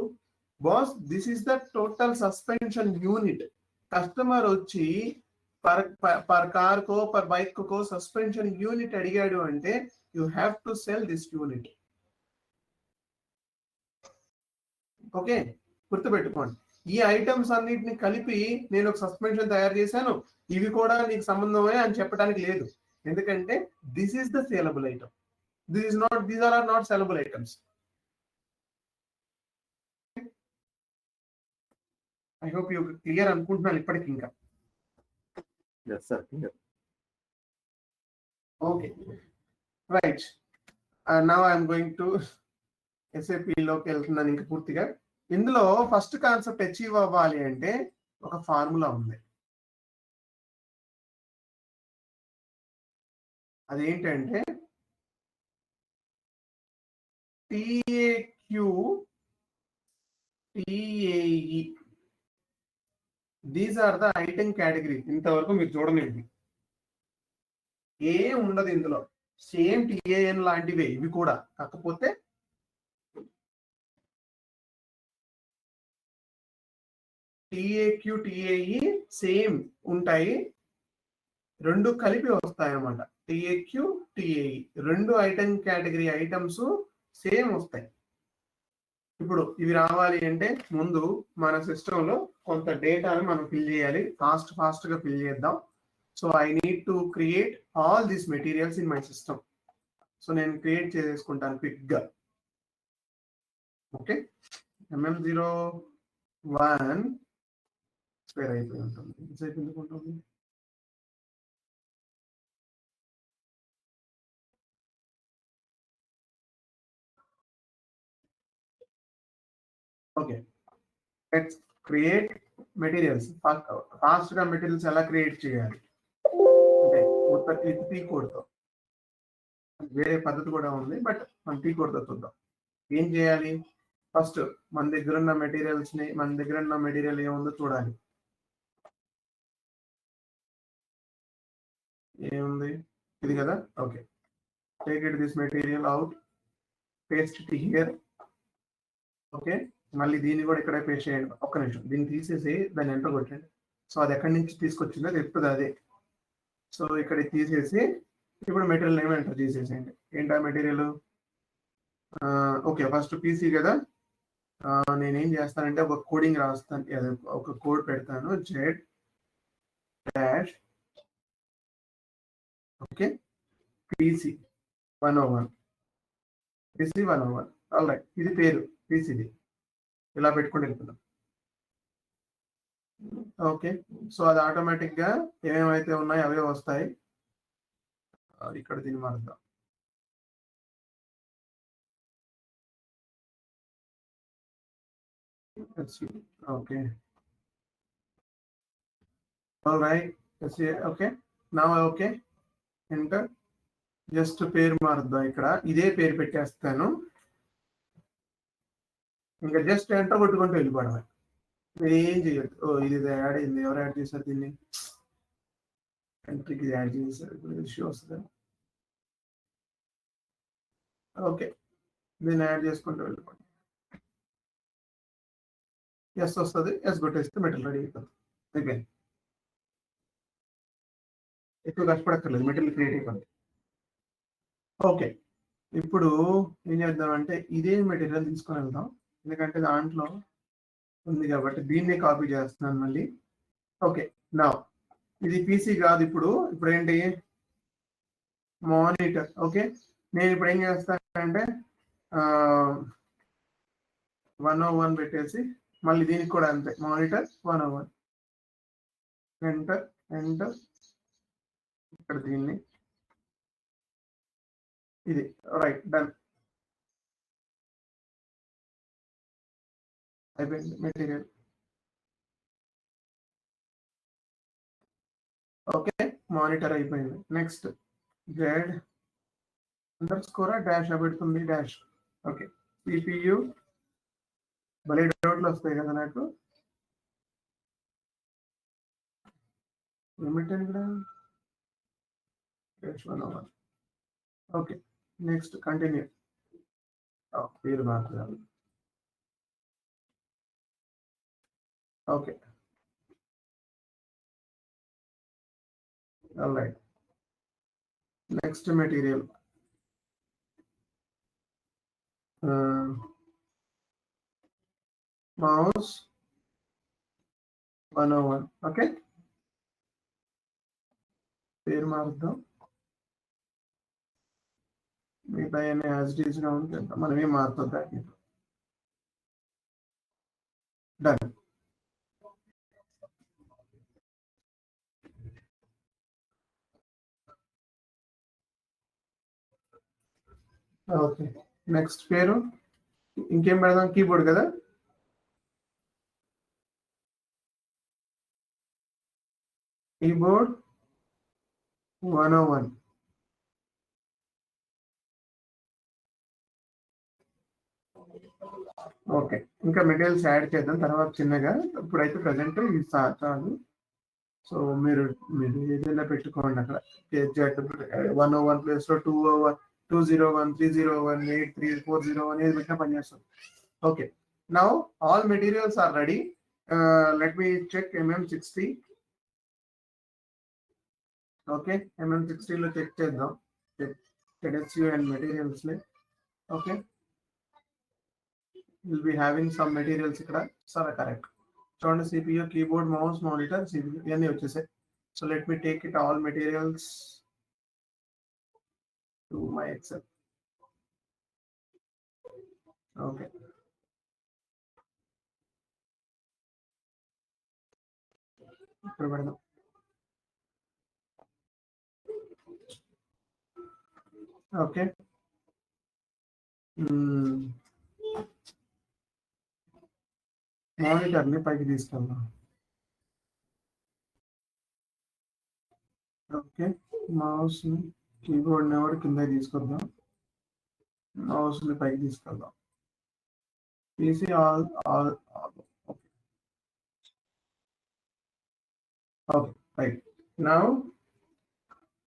Boss, this is the total suspension unit. Customer వచ్చి పర్ కార్ కో పర్ బైక్ కో సస్పెన్షన్ యూనిట్ అడిగాడు అంటే you have to cell this unit. Okay, గుర్తుపెట్టుకోండి. ఈ ఐటమ్స్ అన్నిటిని కలిపి నేను ఒక సస్పెన్షన్ తయారు చేశాను, ఇవి కూడా నీకు సంబంధమే అని చెప్పడానికి లేదు. ఎందుకంటే this is the saleable item, these are not saleable items. I hope you clear అనుకుంటున్నాను ఇప్పటికి. ఇంకా yes sir, clear. Okay, right. Now I'm going to SAP లోకి వెళ్తున్నాను ఇంకా పూర్తిగా. ఇందులో ఫస్ట్ కాన్సెప్ట్ అచీవ్ అవ్వాలి అంటే ఒక ఫార్ములా ఉంది. అదేంటంటే TAQ TAE, these are the item category. ఇంతవరకు మీరు చూడలేదు, ఏం ఉండదు ఇందులో. సేమ్ TAN లాంటివే ఇవి కూడా, కాకపోతే TAQ TAE సేమ్ ఉంటాయి, రెండు కలిపి వస్తాయి అన్నమాట. TAQ TAE రెండు ఐటమ్ కేటగిరీ ఐటమ్స్ సేమ్ వస్తాయి. ఇప్పుడు ఇవి రావాలి అంటే ముందు మన సిస్టంలో కొంత డేటాను మనం ఫిల్ చేయాలి. ఫాస్ట్ గా ఫిల్ చేద్దాం. So I need to create all these materials in my system. So నేను క్రియేట్ చేసుకుంటాను క్విక్ గా. ఓకే, MM01 స్పేర్ అయిపోయి ఉంటుంది. ఎంతసేపు ఎందుకు ఉంటుంది? Okay, let's create materials. Fast గా మెటీరియల్స్ ఎలా క్రియేట్ చేయాలి అంటే మొత్తం టీ కోడ్తో. వేరే పద్ధతి కూడా ఉంది, బట్ మనం టీ కోడ్తో చూద్దాం. ఏం చేయాలి? ఫస్ట్ మన దగ్గర ఉన్న మెటీరియల్ ఏముందో చూడాలి. ఏముంది? ఇది కదా. Okay, take it this material out, paste it here. Okay, మళ్ళీ దీన్ని కూడా ఇక్కడే పేస్ట్ చేయండి. ఒక్క నిమిషం, దీన్ని తీసేసి దాన్ని ఎంటర్ కొట్టండి. సో అది ఎక్కడి నుంచి తీసుకొచ్చిందో చెప్తుంది అదే. సో ఇక్కడ తీసేసి ఇప్పుడు మెటీరియల్ నేమ్ ఎంటర్ చేసేసేయండి. ఏంటా మెటీరియల్? ఓకే, ఫస్ట్ PC కదా. నేనేం చేస్తానంటే ఒక కోడింగ్ రాస్తాను, ఒక కోడ్ పెడతాను. Z dash okay PC 101 all right. ఇది పేరు PCది, ఇలా పెట్టుకుని వెళ్తున్నాం. ఓకే, సో అది ఆటోమేటిక్ గా ఏమేమైతే ఉన్నాయో అవే వస్తాయి. ఇక్కడ దీన్ని మారుద్దాం. Okay, all right. ఓకే, నా ఓకే, ఎంటర్. జస్ట్ పేరు మారుద్దాం. ఇక్కడ ఇదే పేరు పెట్టేస్తాను. ఇంకా జస్ట్ ఎంటర్ కొట్టుకుంటూ వెళ్ళిపోవడమే, మీరు ఏం చేయొద్దు. ఇది యాడ్ అయింది, ఎవరు యాడ్ చేశారు దీన్ని? ఎంట్రీకి యాడ్ చేశారు. ఇప్పుడు ఇష్యూ వస్తుంది. ఓకే, దీన్ని యాడ్ చేసుకుంటూ వెళ్ళిపోండి. ఎస్ వస్తుంది, ఎస్ కొట్టేస్తే మెటీరియల్ రెడీ అయిపోతుంది. అయిపోయింది, ఎక్కువ కష్టపడక్కర్లేదు, మెటీరియల్ క్రియేట్ అయిపోతుంది. ఓకే, ఇప్పుడు ఏం చేద్దామంటే ఇదే మెటీరియల్ తీసుకొని వెళ్దాం, ఎందుకంటే దాంట్లో ఉంది కాబట్టి దీన్నే కాపీ చేస్తున్నాను మళ్ళీ. ఓకే, నా ఇది PC కాదు. ఇప్పుడు ఏంటి? మానిటర్. ఓకే, నేను ఇప్పుడు ఏం చేస్తానంటే 101 పెట్టేసి మళ్ళీ దీనికి కూడా అంతే, మానిటర్ 101. Enter enter. ఇక్కడ దీన్ని ఇది రైట్, డన్ అయిపోయింది మెటీరియల్. ఓకే, మానిటర్ అయిపోయింది. నెక్స్ట్ జెడ్ అండర్స్కోర్ డాష్ పెడుతుంది, డాష్. ఓకే, CPU భలే డౌట్లు వస్తాయి కదా నాకు. ఏమిటండి ఇక్కడ? డాష్ 101. Okay, next continue. పేరు మార్చాలి. Okay, all right. Next material mouse 101. Okay, పేరు మారుద్దాం. మిగతా యాజ్ ఇట్ ఈస్ గా ఉంటుంది, మనం ఏం మారుతాం దాన్ని. డన్. ఓకే, నెక్స్ట్ పేరు ఇంకేం పెడదాం? కీబోర్డ్ కదా. కీబోర్డ్ 101. ఓకే, ఇంకా మెటీరియల్స్ యాడ్ చేద్దాం తర్వాత చిన్నగా. ఇప్పుడైతే ప్రజెంట్ ఇది చాలు. సో మీరు మీరు ఏదైనా పెట్టుకోండి అక్కడ. 101 ప్లేస్ లో 201, 201, 301, 83401 ఏది పెట్టినా పనిచేస్తుంది. Okay, now all materials are ready. Let me check MM60. Okay, MM60 లో చెక్ చేద్దాం ZSU and materials. Okay, will be having some materials ఇక్కడ. సరే, కరెక్ట్. చూడండి, CPU, keyboard, mouse, monitor, CPU ఇవన్నీ వచ్చేసాయి. So let me take it all materials to my excel. Okay, ఇక్కడ పెడదాం. Okay, monitor ని పైకి తీసుకెళ్దాం. ఓకే, మౌస్ ని, కీబోర్డ్ ని కూడా కింద తీసుకొద్దాం. మౌస్ ని పైకి తీసుకెళ్దాం. PC all okay, right. Now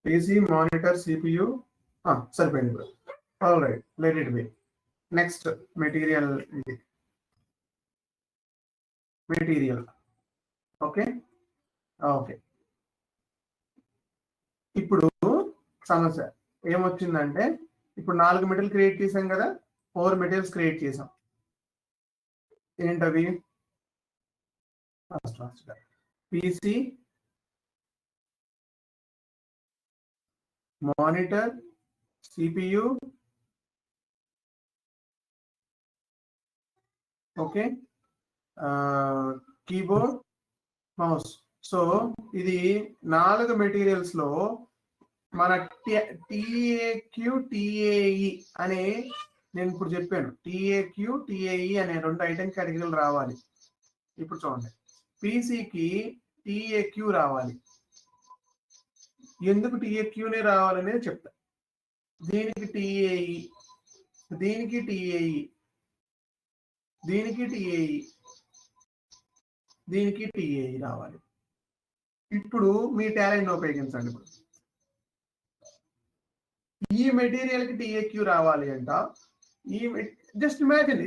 PC, monitor, CPU సరిపోయింది. All right, let it be. Next material, ఇది మెటీరియల్. ఓకే ఓకే, ఇప్పుడు సమస్య ఏమొచ్చిందంటే, ఇప్పుడు 4 మెటీరియల్ క్రియేట్ చేసాం కదా, 4 మెటీరియల్స్ క్రియేట్ చేసాం. ఏంటవి? First PC, monitor, CPU, okay, keyboard, mouse. So ఇది 4 మెటీరియల్స్ లో మన TAQ, TAE అనే, నేను ఇప్పుడు చెప్పాను, TAQ, TAE అనే 2 ఐటెం కేటగిరీలు రావాలి. ఇప్పుడు చూడండి, PCకి TAQ రావాలి. ఎందుకు TAQనే రావాలనేది చెప్తా. దీనికి TAE, దీనికి TAE, దీనికి TAE, దీనికి TAE రావాలి. ఇప్పుడు మీ టాలెంట్ ఉపయోగించండి. ఇప్పుడు ఈ మెటీరియల్ కి TAQ రావాలి అంట. ఈ జస్ట్ ఇమాజిన్,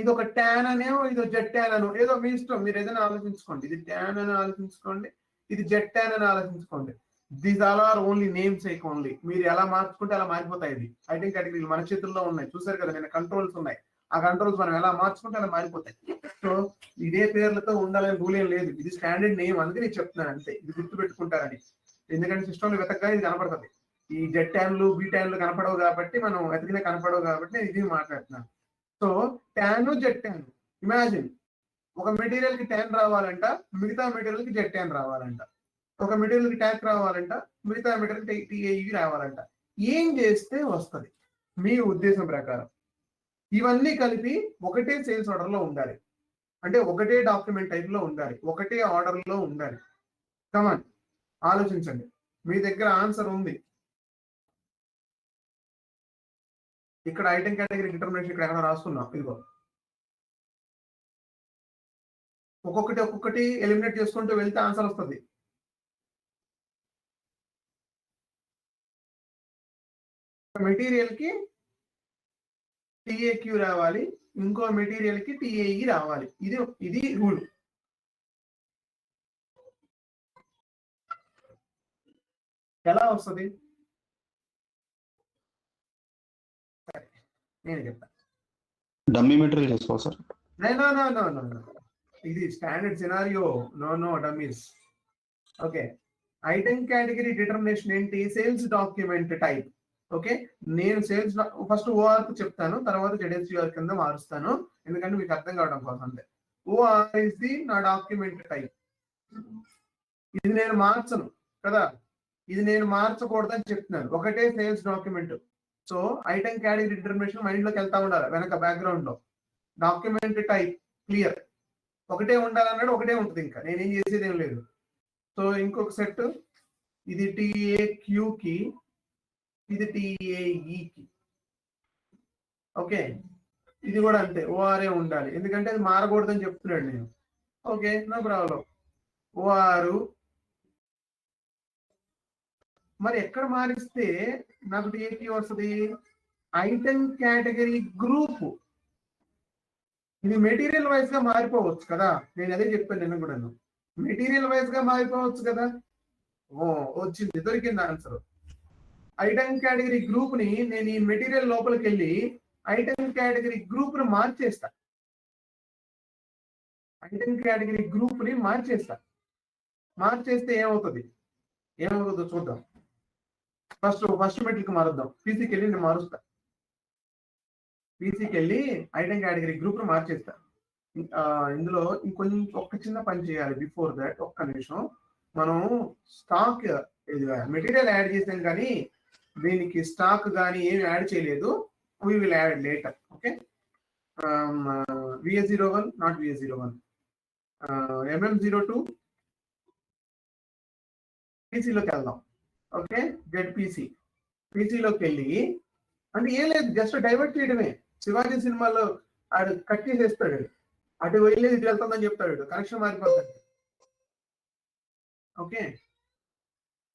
ఇది ఒక ట్యాన్ అనేమో, ఇది జెట్ ట్యాన్ అనో, ఏదో మీ ఇష్టం, మీరు ఏదైనా ఆలోచించుకోండి. ఇది ట్యాన్ అని ఆలోచించుకోండి, ఇది జెట్ ట్యాన్ అని ఆలోచించుకోండి. These all are only names only. మీరు ఎలా మార్చుకుంటే అలా మారిపోతాయి. ఇది ఐటెం కేటగిరీలు మన చేతుల్లో ఉన్నాయి. చూసారు కదా, నేను కంట్రోల్స్ ఉన్నాయి. ఆ కంట్రోల్స్ మనం ఎలా మార్చుకుంటే అలా మారిపోతాయి. సో ఇదే పేర్లతో ఉండాలని రూల్ ఏం లేదు. ఇది స్టాండర్డ్ నేమ్, అందుకే నేను చెప్తున్నాను అంతే. ఇది గుర్తు పెట్టుకుంటారని. ఎందుకంటే సిస్టంలో వెతకగా ఇది కనపడుతుంది. ఈ జెట్ ట్యాన్లు, బీ ట్యాన్లు కనపడవు కాబట్టి, మనం వెతికిన కనపడవు కాబట్టి ఇది మాట్లాడుతున్నాను. So tan, jet tan. Imagine, ఒక మెటీరియల్ కి ట్యాన్ రావాలంట, మిగతా మెటీరియల్ కి జెట్ ట్యాన్ రావాలంట. ఒక మెటీరియల్ కి ట్యాక్ రావాలంట, మిగతా మెటీరియల్ కి TAE రావాలంట. ఏం చేస్తే వస్తుంది మీ ఉద్దేశం ప్రకారం? ఇవన్నీ కలిపి ఒకటే సేల్స్ ఆర్డర్ లో ఉండాలి, అంటే ఒకటే డాక్యుమెంట్ టైప్ లో ఉండాలి, ఒకటే ఆర్డర్ లో ఉండాలి. కమాన్, ఆలోచించండి. మీ దగ్గర ఆన్సర్ ఉంది. ఇక్కడ ఐటెం కేటగిరీ డిటర్మినేషన్ ఇక్కడ ఎక్కడ రాసుకున్నాం. ఇదిగో, ఒక్కొక్కటి ఎలిమినేట్ చేసుకుంటూ వెళ్తే ఆన్సర్ వస్తుంది. మెటీరియల్ కి TAQ రావాలి, ఇంకో మెటీరియల్ కి TAE రావాలి. ఇది రూల్. ఎలా వస్తుంది నేను చెప్తాను. డమ్మీ మెటీరియల్ చేసుకోవాలి సార్. నో, ఇది standard scenario. No dummies. Okay, item category determination ఏంటి? Sales document type. ఓకే, నేను సేల్స్ ఫస్ట్ ఓఆర్ చెప్తాను, తర్వాత జెడ్ఎస్యూఆర్ కింద మారుస్తాను, ఎందుకంటే మీకు అర్థం కావడం కోసం అంతే. ఓఆర్ ఇస్ ది నా డాక్యుమెంట్ టైప్. ఇది నేను మార్చను కదా, ఇది నేను మార్చకూడదని చెప్తున్నాను. ఒకటే sales document. So item category determination mind లోకి వెళ్తా ఉండాలి వెనక బ్యాక్గ్రౌండ్ లో. డాక్యుమెంట్ టైప్ క్లియర్, ఒకటే ఉండాలన్నాడు, ఒకటే ఉంటుంది, ఇంకా నేనేం చేసేది ఏం లేదు. సో ఇంకొక సెట్, ఇది టిఏక్యూ కి, ఇది టిఏఈ కి. ఓకే, ఇది కూడా అంతే, ఓఆర్ఏ ఉండాలి, ఎందుకంటే అది మారకూడదని చెప్తున్నాడు నేను. Okay, no problem. ఓఆర్ మరి ఎక్కడ మారిస్తే నాకు టిఏక్యూ వస్తుంది? Item category group. ఇది మెటీరియల్ వైజ్ గా మారిపోవచ్చు కదా, నేను అదే చెప్పాను నిన్న కూడా. మెటీరియల్ వైజ్ గా మారిపోవచ్చు కదా. ఓ వచ్చింది, దొరికింది ఆన్సర్. ఐటెం కేటగిరీ గ్రూప్ ని నేను ఈ మెటీరియల్ లోపలికి వెళ్ళి ఐటెం కేటగిరీ గ్రూప్ ని మార్చేస్తా. ఐటెం కేటగిరీ గ్రూప్ ని మార్చేస్తా. మార్చేస్తే ఏమవుతుందో చూద్దాం. First material మారుద్దాం. పీసీకి వెళ్ళి నేను మారుస్తా. పీసీకి వెళ్ళి ఐటెం కేటగిరీ గ్రూప్ ని మార్చేస్తా. ఇందులో ఇంకొంచెం ఒక్క చిన్న పని చేయాలి. బిఫోర్ దాట్ ఒక్క నిమిషం, మనం స్టాక్ మెటీరియల్ యాడ్ చేసాం కానీ దీనికి స్టాక్ కానీ ఏమి యాడ్ చేయలేదు. We will add later. Okay, VS01 not VS01, MM02 పీసీలోకి వెళ్దాం. ఓకే, గెట్ పీసీలోకి వెళ్ళి, అంటే ఏం లేదు, జస్ట్ డైవర్ట్ చేయడమే. శివాజీ సినిమాలో ఆడు కట్ చేసేస్తాడు, అటు వెళ్ళేది ఇటు వెళ్తుందని చెప్తాడు, కనెక్షన్ మారిపోతాడు. Okay,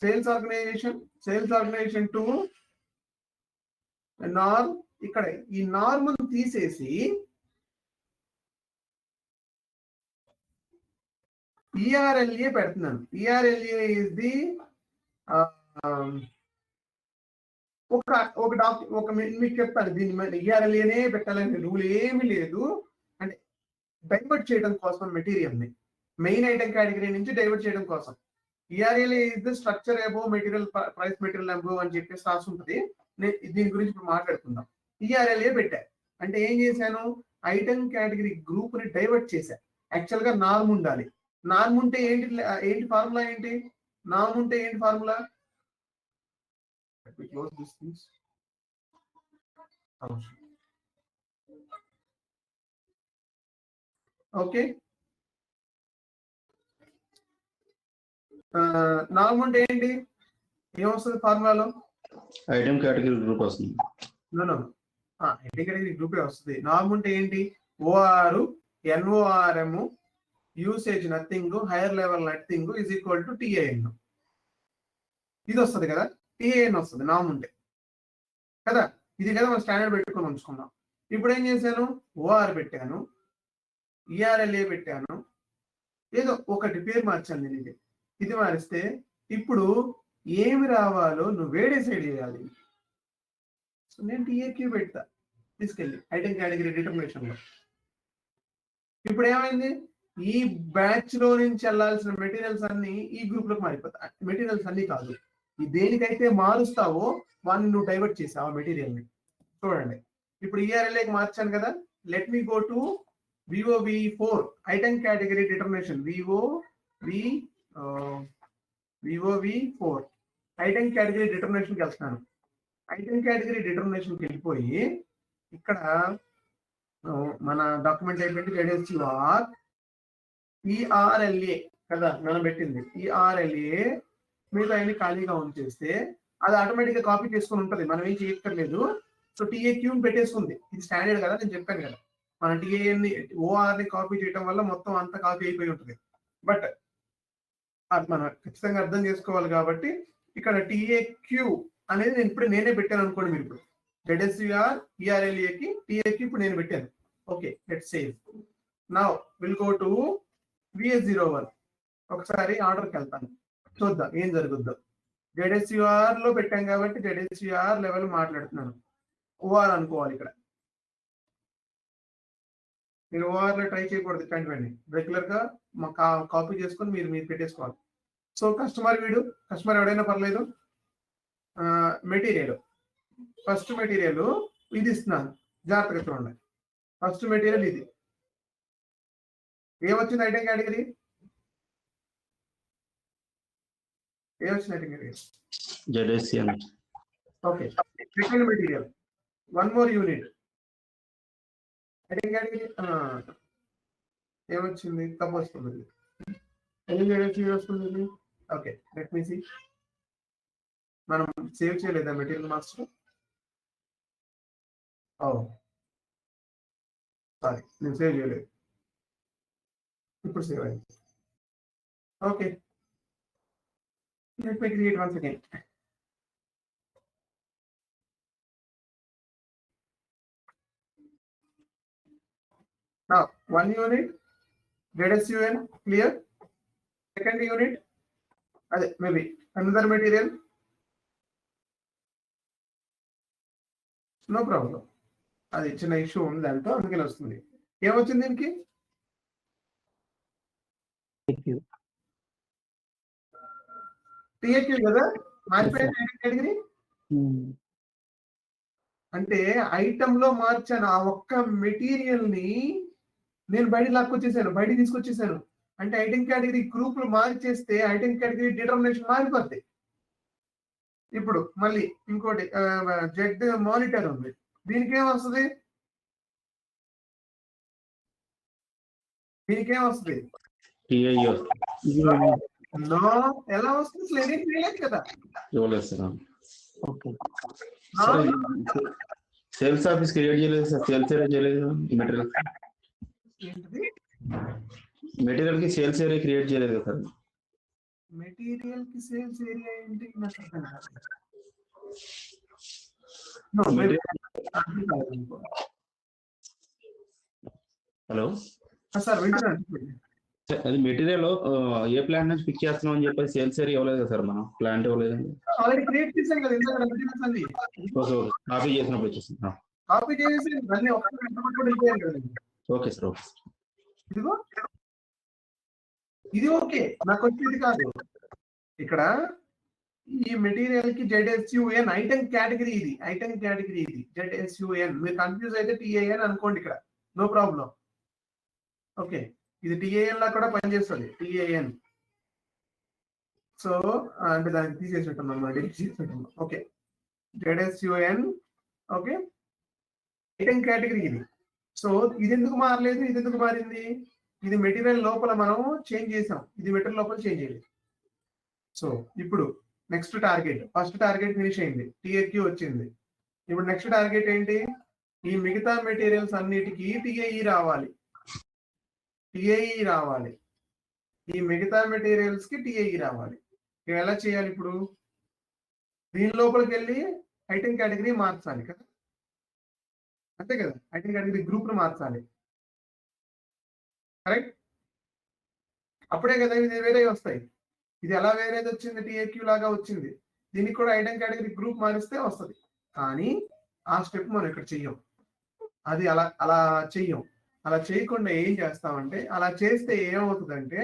sales organization to norm. ఇక్కడ ఈ నార్మ్ తీసేసి ERLA పెడుతున్నాను. ERLA ఇస్ ది మీకు చెప్తాను, దీన్ని ERLAనే పెట్టాలని రూల్ ఏమీ లేదు. అంటే డైవర్ట్ చేయడం కోసం మెటీరియల్ ని మెయిన్ ఐటెం కేటగిరీ నుంచి డైవర్ట్ చేయడం కోసం. ERLA is the structure above material price material above అని చెప్పేసి రాసి ఉంటుంది. దీని గురించి ఇప్పుడు మాట్లాడుకుందాం. ERLA పెట్టా అంటే ఏం చేశాను? ఐటెం కేటగిరీ గ్రూప్ ని డైవర్ట్ చేశా. యాక్చువల్ గా నార్మ్ ఉండాలి. నార్మ్ ఉంటే ఏంటి ఫార్ములా ఏంటి? నార్మ్ ఉంటే ఏంటి ఫార్ములా? ఓకే, నార్మ్ అంటే ఏంటి? ఏమొస్తుంది ఫార్ములాలో? ఐటెం కేటగిరీ గ్రూప్ వస్తుంది. ఐటెం కేటగిరీ గ్రూపే వస్తుంది. నార్మ్ అంటే ఏంటి? OR NORM usage nothing, higher level nothing is equal to TAN. ఇది వస్తుంది కదా, TAN వస్తుంది నార్మ్ ఉంటే కదా. ఇది కదా మనం స్టాండర్డ్ పెట్టుకొని ఉంచుకున్నాం. ఇప్పుడు ఏం చేశాను? OR పెట్టాను, ERLA పెట్టాను, ఏదో ఒకటి పేరు మార్చాను నేను. ఇది మారిస్తే ఇప్పుడు ఏమి రావాలో నువ్వే డిసైడ్ చేయాలి. సో నేను TAQ పెడతా తీసుకెళ్ళి ఐటెం కేటగిరీ డిటర్మినేషన్ లో. ఇప్పుడు ఏమైంది? ఈ బ్యాచ్ లో నుంచి వెళ్ళాల్సిన మెటీరియల్స్ అన్ని ఈ గ్రూప్ లోకి మారిపోతాయి. మెటీరియల్స్ అన్ని కాదు, ఈ దేనికైతే మారుస్తావో వాడిని నువ్వు డైవర్ట్ చేసావు ఆ మెటీరియల్ ని. చూడండి, ఇప్పుడు ERLAకి మార్చాను కదా. Let me go to VOV4 item category determination. VOV4 item category determination కి వెళ్తున్నాను. ఐటెం కేటగిరీ డిటర్మినేషన్ కి వెళ్ళిపోయి ఇక్కడ మన డాక్యుమెంట్ అయిపోయింది. ZSUR ERLA కదా మనం పెట్టింది. ERLA మీరు అన్ని ఖాళీగా ఉంచేస్తే అది ఆటోమేటిక్ గా కాపీ చేసుకుని ఉంటుంది, మనం ఏం చేయక్కర్లేదు. So TAQ పెట్టేసుకుంది. ఇది స్టాండర్డ్ కదా, నేను చెప్పాను కదా. మన TAN ని OR ని కాపీ చేయడం వల్ల మొత్తం అంతా కాపీ అయిపోయి ఉంటుంది. బట్ అది మనం ఖచ్చితంగా అర్థం చేసుకోవాలి కాబట్టి ఇక్కడ TAQ అనేది నేను ఇప్పుడు నేనే పెట్టాను అనుకోండి. మీరు ఇప్పుడు ZSUR ERLAకి TAQ ఇప్పుడు నేను పెట్టాను. Okay, let's save. Now will go to VS01. ఒకసారి ఆర్డర్కి వెళ్తాను, చూద్దాం ఏం జరుగుద్దో. ZSUR లో పెట్టాం కాబట్టి ZSUR లెవెల్ మాట్లాడుతున్నాను. OR అనుకోవాలి ఇక్కడ. మీరు ఓఆర్లో ట్రై చేయకూడదు ఇట్లాంటివన్నీ. రెగ్యులర్ గా కాపీ చేసుకొని మీరు పెట్టేసుకోవాలి. సో కస్టమర్ ఎవడైనా పర్లేదు. మెటీరియల్ ఫస్ట్ మెటీరియల్ ఇది ఇస్తున్నాను, జాగ్రత్తగా చూడండి. ఫస్ట్ మెటీరియల్ ఇది ఏమొచ్చింది ఐటెం కేటగిరీ? ఏమొచ్చింది item category? ZSCN. Okay. Second material 1 more unit item category ఏమొచ్చింది? తప్పు వస్తుంది. ఎన్ని వస్తుంది? Okay, let me see. మనం సేవ్ చేయలేదా మెటీరియల్ మాస్టర్? సారీ, నేను సేవ్ చేయలేదు. ఇప్పుడు సేవ్ అయింది. Okay, let me create once again. Now 1 unit ZSUN clear. Second unit maybe another material, no problem. అది చిన్న ఇష్యూ ఉంది దాంతో, అందుకని వస్తుంది. ఏమొచ్చింది దీనికి? టిఏక్యూ కదా మారిపోయింది కేటగిరీ. అంటే ఐటమ్ లో మార్చాను ఆ ఒక్క మెటీరియల్ ని, నేను బయట తీసుకొచ్చేసాను. అంటే ఐటమ్ కేటగిరీ గ్రూప్ లో మార్చేస్తే ఐటమ్ కేటగిరీ డిటర్మినేషన్ మారిపోద్ది. ఇప్పుడు మళ్ళీ ఇంకోటి జెడ్ మానిటర్ ఉంది, దీనికి ఏమొస్తుంది? నో, ఎలా వస్తుంది? స్లైడింగ్ చేయలేదు కదా. సేల్స్ ఆఫీస్ క్రియేట్ చేయలేదు సార్, సేల్స్ ఏరియా చేయలేదు. ఏంటిది? మెటీరియల్ కి సేల్స్ ఏరియా క్రియేట్ చేయలేదు కదా సార్. మెటీరియల్ కి సేల్స్ ఏరియా ఏంటి? హలో సార్, వింటున్నాను. అది మెటీరియల్ ఏ ప్లాంట్ నుంచి పిక్ చేస్తున్నాం అని చెప్పి సేల్స్ ఏరియా ఇవ్వలేదు కదా సార్, మనం ప్లాంట్ ఇవ్వలేదు. ఆల్రెడీ క్రియేట్ చేశాను కదా ఇందాక మెటీరియల్స్ అన్ని. కాపీ చేసినప్పుడు వచ్చేసింది. కాపీ చేసి అన్ని ఓకే సార్. ఓకే, ఇదిగో ఇది ఓకే, నాకు వచ్చేది కాదు. ఇక్కడ ఈ మెటీరియల్ కి ZSUN ఐటమ్ కేటగిరీ ఇది, ZSUN. మీరు కన్ఫ్యూజ్ అయితే TAN అనుకోండి, ఇక్కడ నో ప్రాబ్లం. ఓకే, ఇది TAN లా కూడా పనిచేస్తుంది, TAN. సో అంటే దానికి తీసేసుకుంటున్నాం, డిలీట్ చేసుకుంటున్నాం. Okay, ZSUN. Okay, item category ఇది. సో ఇది ఎందుకు మారలేదు? ఇది ఎందుకు మారింది? ఇది మెటీరియల్ లోపల మనం చేంజ్ చేసాం, ఇది మెటీరియల్ లోపల చేంజ్ చేయలేదు. సో ఇప్పుడు next target, first target finish అయింది, TAQ వచ్చింది. ఇప్పుడు నెక్స్ట్ టార్గెట్ ఏంటి? ఈ మిగతా మెటీరియల్స్ అన్నిటికీ TAE రావాలి. ఈ మిగతా మెటీరియల్స్ కి TAE రావాలి. ఎలా చేయాలి? ఇప్పుడు దీని లోపలికి వెళ్ళి ఐటమ్ కేటగిరీ మార్చాలి కదా, అంతే కదా? ఐటమ్ కేటగిరీ గ్రూప్ ను మార్చాలి, కరెక్ట్? అప్పుడే కదా ఇది వేరే వస్తాయి. ఇది ఎలా వేరేది వచ్చింది? TAQ లాగా వచ్చింది. దీనికి కూడా ఐటమ్ కేటగిరీ గ్రూప్ మారిస్తే వస్తుంది. కానీ ఆ స్టెప్ మనం ఇక్కడ చెయ్యం. అది అలా చెయ్యం. అలా చేయకుండా ఏం చేస్తామంటే, అలా చేస్తే ఏమవుతుందంటే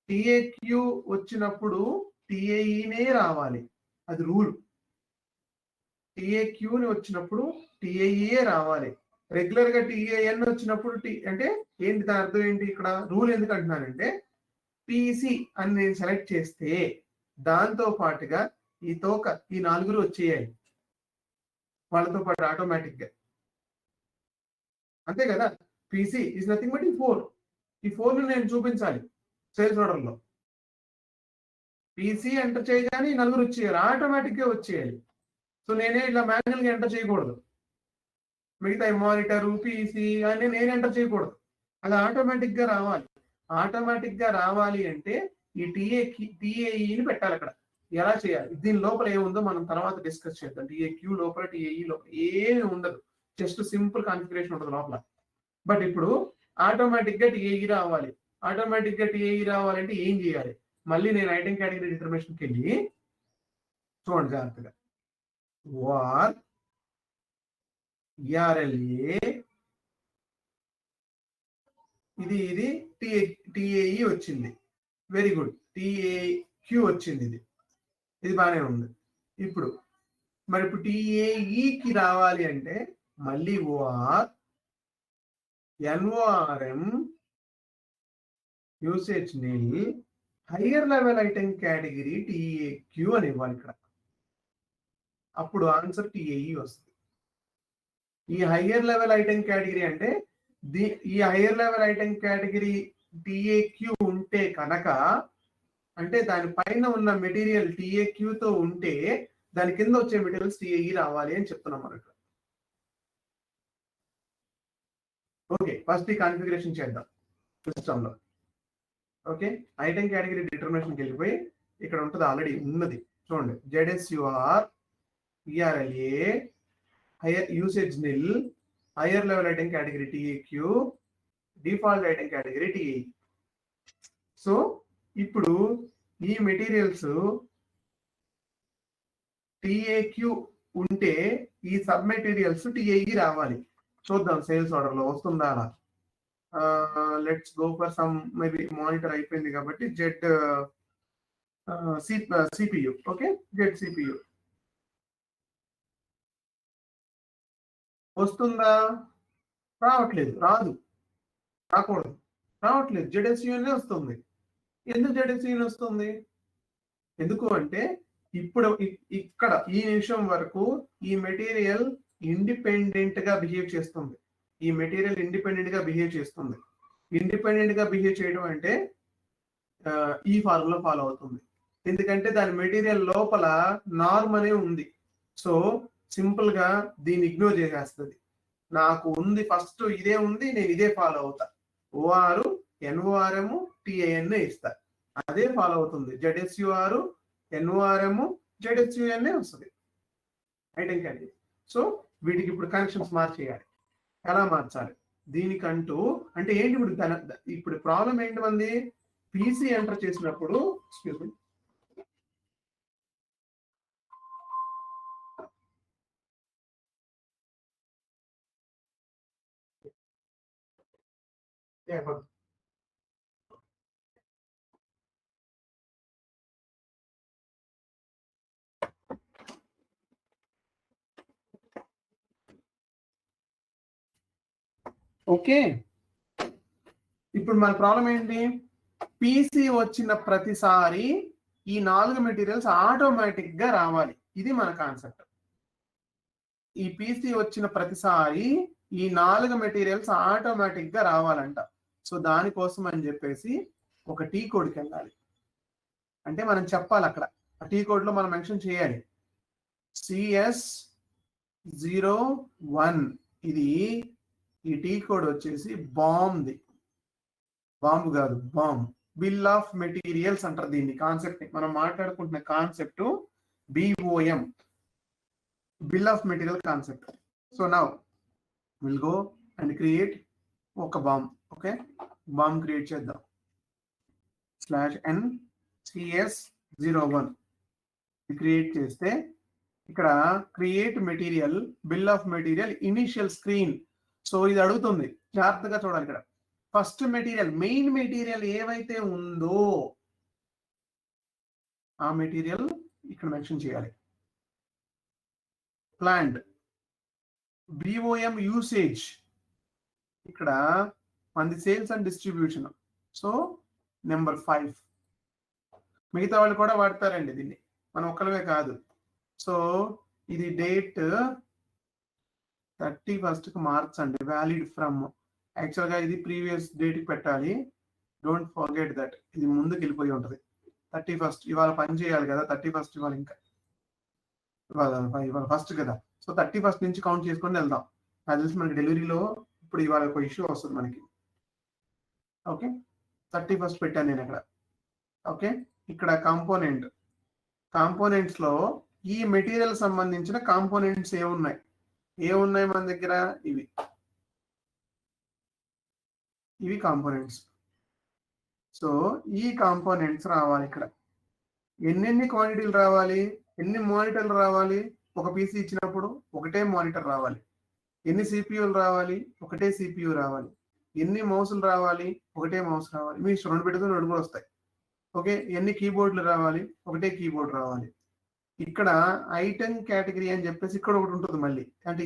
TAQ వచ్చినప్పుడు TAEనే రావాలి, అది రూల్. TAQని వచ్చినప్పుడు TAE రావాలి. రెగ్యులర్ గా TAN వచ్చినప్పుడు అంటే ఏంటి దాని అర్థం ఏంటి? ఇక్కడ రూల్ ఎందుకు అంటున్నానంటే, PC అని నేను సెలెక్ట్ చేస్తే దాంతో పాటుగా ఈ తోక, ఈ 4 వచ్చేయాలి వాళ్ళతో పాటు ఆటోమేటిక్ గా, అంతే కదా? PC ఈజ్ నథింగ్ బట్ ఈ 4 ని నేను చూపించాలి సేల్స్ ఆర్డర్ లో. PC ఎంటర్ చేయగానే ఈ 4 వచ్చేయాలి, ఆటోమేటిక్ గా వచ్చేయాలి. సో నేనే ఇలా మాన్యువల్ గా ఎంటర్ చేయకూడదు. మిగతా మానిటర్, PC అని నేను ఎంటర్ చేయకూడదు, అది ఆటోమేటిక్ గా రావాలి. ఆటోమేటిక్ గా రావాలి అంటే ఈ TAEని పెట్టాలి అక్కడ. ఎలా చేయాలి? దీని లోపల ఏముందో మనం తర్వాత డిస్కస్ చేద్దాం. TAQ లోపల, TAE లోపల ఏమి ఉండదు, జస్ట్ సింపుల్ కాన్ఫిగరేషన్ ఉంటుంది లోపల. బట్ ఇప్పుడు ఆటోమేటిక్ గా TAE రావాలి. ఆటోమేటిక్ గా TAE రావాలంటే ఏం చేయాలి? మళ్ళీ నేను ఐటమ్ కేటగిరీ డిటర్మినేషన్కి వెళ్ళి చూడండి జాగ్రత్తగా. var ERLA ఇది టిఏఈ వచ్చింది, వెరీ గుడ్. టిఏక్యూ వచ్చింది, ఇది బాగానే ఉంది. ఇప్పుడు మరి ఇప్పుడు టిఏఈకి రావాలి అంటే మళ్ళీ OR NORM usage nil higher level item category TAQ అని ఇవ్వాలి ఇక్కడ. అప్పుడు ఆన్సర్ టిఏఈ వస్తుంది. ఈ హయ్యర్ లెవెల్ ఐటెం కేటగిరీ అంటే ఈ హయ్యర్ లెవెల్ ఐటెం కేటగిరీ టిఏక్యూ ఉంటే కనుక, అంటే దానిపైన ఉన్న మెటీరియల్ టిఏక్యూతో ఉంటే దాని కింద వచ్చే మెటీరియల్స్ టిఏఈ రావాలి అని చెప్తున్నాం మనకు. ఓకే, ఫస్ట్ ఈ కాన్ఫిగరేషన్ చేద్దాం సిస్టంలో. ఓకే, ఐటెం కేటగిరీ డిటర్మినేషన్కి వెళ్ళిపోయి ఇక్కడ ఉంటుంది, ఆల్రెడీ ఉన్నది చూడండి. ZSUR ERLA higher usage nil higher level item category TAQ default item category TAE. So ఇప్పుడు ఈ మెటీరియల్స్ టిఏక్యూ ఉంటే ఈ సబ్ మెటీరియల్స్ టిఏఈ రావాలి. చూద్దాం సేల్స్ ఆర్డర్ లో వస్తుందా అలా. Let's go for some maybe monitor అయిపోయింది కాబట్టి Z CPU. Okay, Z CPU వస్తుందా? రావట్లేదు, రాకూడదు, రావట్లేదు. జెడ్ఎస్యూనే వస్తుంది. ఎందుకు జెడ్ఎస్యూనే వస్తుంది? ఎందుకు అంటే ఇప్పుడు ఇక్కడ ఈ నిమిషం వరకు ఈ మెటీరియల్ ఇండిపెండెంట్ గా బిహేవ్ చేస్తుంది. ఇండిపెండెంట్ గా బిహేవ్ చేయడం అంటే ఈ ఫార్ములా ఫాలో అవుతుంది. ఎందుకంటే దాని మెటీరియల్ లోపల నార్మ్ అనే ఉంది. సో సింపుల్ గా దీన్ని ఇగ్నోర్ చేసేస్తుంది. నాకు ఉంది ఫస్ట్ ఇదే ఉంది, నేను ఇదే ఫాలో అవుతా. ఓఆర్ ఎన్ఓఆర్ఎం టిఐఎన్ ఇస్తా, అదే ఫాలో అవుతుంది. ZSUR NORM ZSUN వస్తుంది ఐటెం కేటగిరీ. సో వీటికి ఇప్పుడు కనెక్షన్స్ మార్చేయాలి. ఎలా మార్చాలి దీనికంటూ అంటే ఏంటి? ఇప్పుడు ప్రాబ్లం ఏంటి మంది? పీసీ ఎంటర్ చేసినప్పుడు ఎక్స్క్యూజ్ మీ, ఓకే. ఇప్పుడు మన ప్రాబ్లం ఏంటి? పీసీ వచ్చిన ప్రతిసారి ఈ 4 మెటీరియల్స్ ఆటోమేటిక్ గా రావాలి. ఇది మన కాన్సెప్ట్. ఈ పీసీ వచ్చిన ప్రతిసారి ఈ 4 మెటీరియల్స్ ఆటోమేటిక్ గా రావాలంట. సో దానికోసం అని చెప్పేసి ఒక టీ కోడ్కి వెళ్ళాలి. అంటే మనం చెప్పాలి అక్కడ ఆ టీ కోడ్ లో మనం మెన్షన్ చేయాలి CS01. ఇది ఈ టీ కోడ్ వచ్చేసి బాంబు కాదు, బిల్ ఆఫ్ మెటీరియల్స్ అంటారు దీన్ని. కాన్సెప్ట్ మనం మాట్లాడుకుంటున్న concept BOM, bill of material concept. So now will go and create ఒక బాంబ్. ఓకే, బాంబ్ క్రియేట్ చేద్దాం. /n CS01 క్రియేట్ చేస్తే ఇక్కడ create material, bill of material, initial screen. So ఇది అడుగుతుంది, జాగ్రత్తగా చూడాలి. ఇక్కడ ఫస్ట్ మెటీరియల్, మెయిన్ మెటీరియల్ ఏవైతే ఉందో ఆ మెటీరియల్ ఇక్కడ మెన్షన్ చేయాలి. ప్లాంట్ BOM యూసేజ్ ఇక్కడ మనది sales and distribution. So number 5. మిగతా వాళ్ళు కూడా వాడతారండి దీన్ని, మనం ఒక్కలవే కాదు. సో ఇది డేట్ 31st మార్చండి. వ్యాలిడ్ ఫ్రమ్, యాక్చువల్గా ఇది ప్రీవియస్ డేట్కి పెట్టాలి. Don't forget that. ఇది ముందుకు వెళ్ళిపోయి ఉంటుంది. 31st ఇవాళ పని చేయాలి కదా. 31st ఇవాళ, ఇంకా ఇవాళ ఫస్ట్ కదా. సో 31st నుంచి కౌంట్ చేసుకొని వెళ్దాం. నాకు తెలిసి మనకి డెలివరీలో ఇప్పుడు ఇవాళ ఒక ఇష్యూ వస్తుంది మనకి. ఓకే, 31st పెట్టాను నేను ఇక్కడ. ఓకే, ఇక్కడ కాంపోనెంట్స్ లో ఈ మెటీరియల్ సంబంధించిన కాంపోనెంట్స్ ఏమున్నాయి మన దగ్గర? ఇవి కాంపోనెంట్స్. సో ఈ కాంపోనెంట్స్ రావాలి ఇక్కడ. ఎన్ని క్వాంటిటీలు రావాలి? ఎన్ని మానిటర్లు రావాలి? ఒక పీసీ ఇచ్చినప్పుడు ఒకటే మానిటర్ రావాలి. ఎన్ని సిపియూలు రావాలి? ఒకటే సిపియు రావాలి. ఎన్ని మౌసులు రావాలి, ఒకటే మౌస్ రావాలి. మీ ఇష్టం, 2 పెడితే 2 కూడా వస్తాయి. ఓకే, ఎన్ని కీబోర్డులు రావాలి, ఒకటే కీబోర్డ్ రావాలి. ఇక్కడ ఐటమ్ కేటగిరీ అని చెప్పేసి ఇక్కడ ఒకటి ఉంటుంది మళ్ళీ. అంటే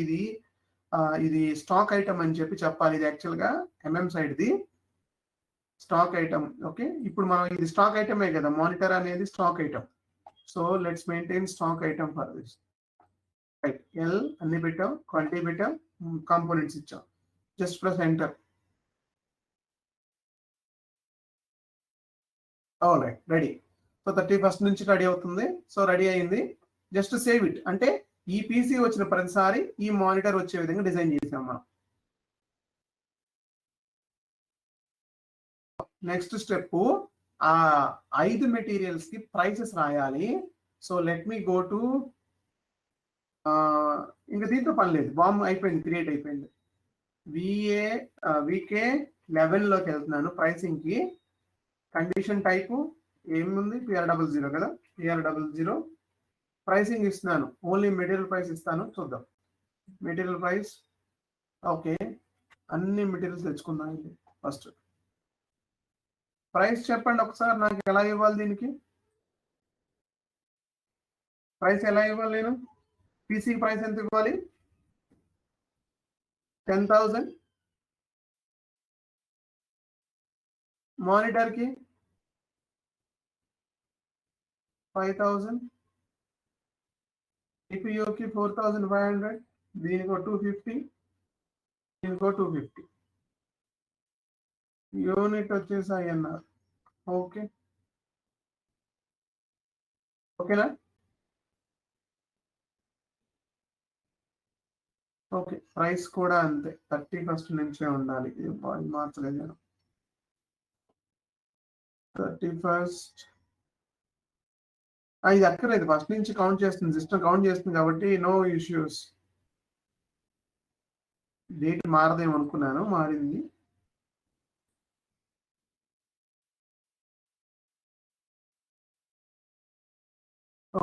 ఇది స్టాక్ ఐటమ్ అని చెప్పాలి. ఇది యాక్చువల్గా ఎంఎం సైడ్ది స్టాక్ ఐటమ్. ఓకే, ఇప్పుడు మనం ఇది స్టాక్ ఐటమే కదా, మానిటర్ అనేది stock item. So let's maintain stock item for this. Right, L అన్ని పెట్టాం, క్వాంటిటీ పెట్టాం, కాంపోనెంట్స్ ఇచ్చాం. Just press enter. Right, ready. So 31st నుంచి రెడీ అవుతుంది. సో రెడీ అయింది. Just save it. అంటే ఈ పీసీ వచ్చిన ప్రతిసారి ఈ మానిటర్ వచ్చే విధంగా డిజైన్ చేసాం మనం. నెక్స్ట్ స్టెప్, ఆ 5 మెటీరియల్స్ కి ప్రైసెస్ రాయాలి. So let me go to, ఇంకా దీంతో పని లేదు, బాంబ్ అయిపోయింది, క్రియేట్ అయిపోయింది. వికే 11లోకి వెళ్తున్నాను ప్రైసింగ్ కి. కండిషన్ టైపు ఏముంది, PR00 కదా, PR00 ప్రైసింగ్ ఇస్తున్నాను. ఓన్లీ మెటీరియల్ ప్రైస్ ఇస్తాను. చూద్దాం మెటీరియల్ ప్రైస్. ఓకే, అన్ని మెటీరియల్స్ తెచ్చుకుందాం. ఫస్ట్ ప్రైస్ చెప్పండి ఒకసారి, నాకు ఎలా ఇవ్వాలి, దీనికి ప్రైస్ ఎలా ఇవ్వాలి? నేను పీసీకి ప్రైస్ ఎంత ఇవ్వాలి? 10,000. మానిటర్కి 5,000. సిపియూకి 4,500. దీనికో 250, దీనికో 250. యూనిట్ వచ్చేసి INR. ఓకే, ఓకేనా? ఓకే, ప్రైస్ కూడా అంతే, 31st నుంచే ఉండాలి. ఇది మార్చలేదు నేను. 31st ఇది అక్కర్లేదు, ఫస్ట్ నుంచి కౌంట్ చేస్తుంది, సిస్టమ్ కౌంట్ చేస్తుంది కాబట్టి నో ఇష్యూస్. డేట్ మారదేమో అనుకున్నాను, మారింది.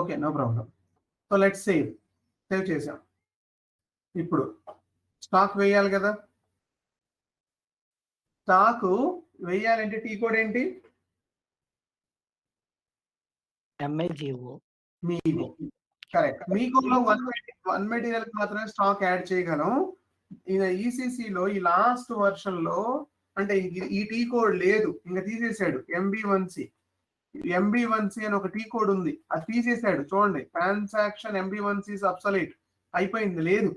Okay, no problem. So let's save చేసాం. ఇప్పుడు స్టాక్ వేయాలి కదా. స్టాక్ వేయాలంటే టీ కోడ్ ఏంటి? MIGO. మీగో. కరెక్ట్. మీగోలో వన్ మెటీరియల్ మాత్రమే స్టాక్ యాడ్ చేయగలం. ఈసీసీలో ఈ లాస్ట్ వర్షన్ లో అంటే ఈ టీ కోడ్ లేదు, ఇంకా తీసేసాడు. MB1C అని ఒక టీ కోడ్ ఉంది, అది తీసేసాడు. చూడండి, ట్రాన్సాక్షన్ MB1C అబ్సొల్యూట్ అయిపోయింది, లేదు.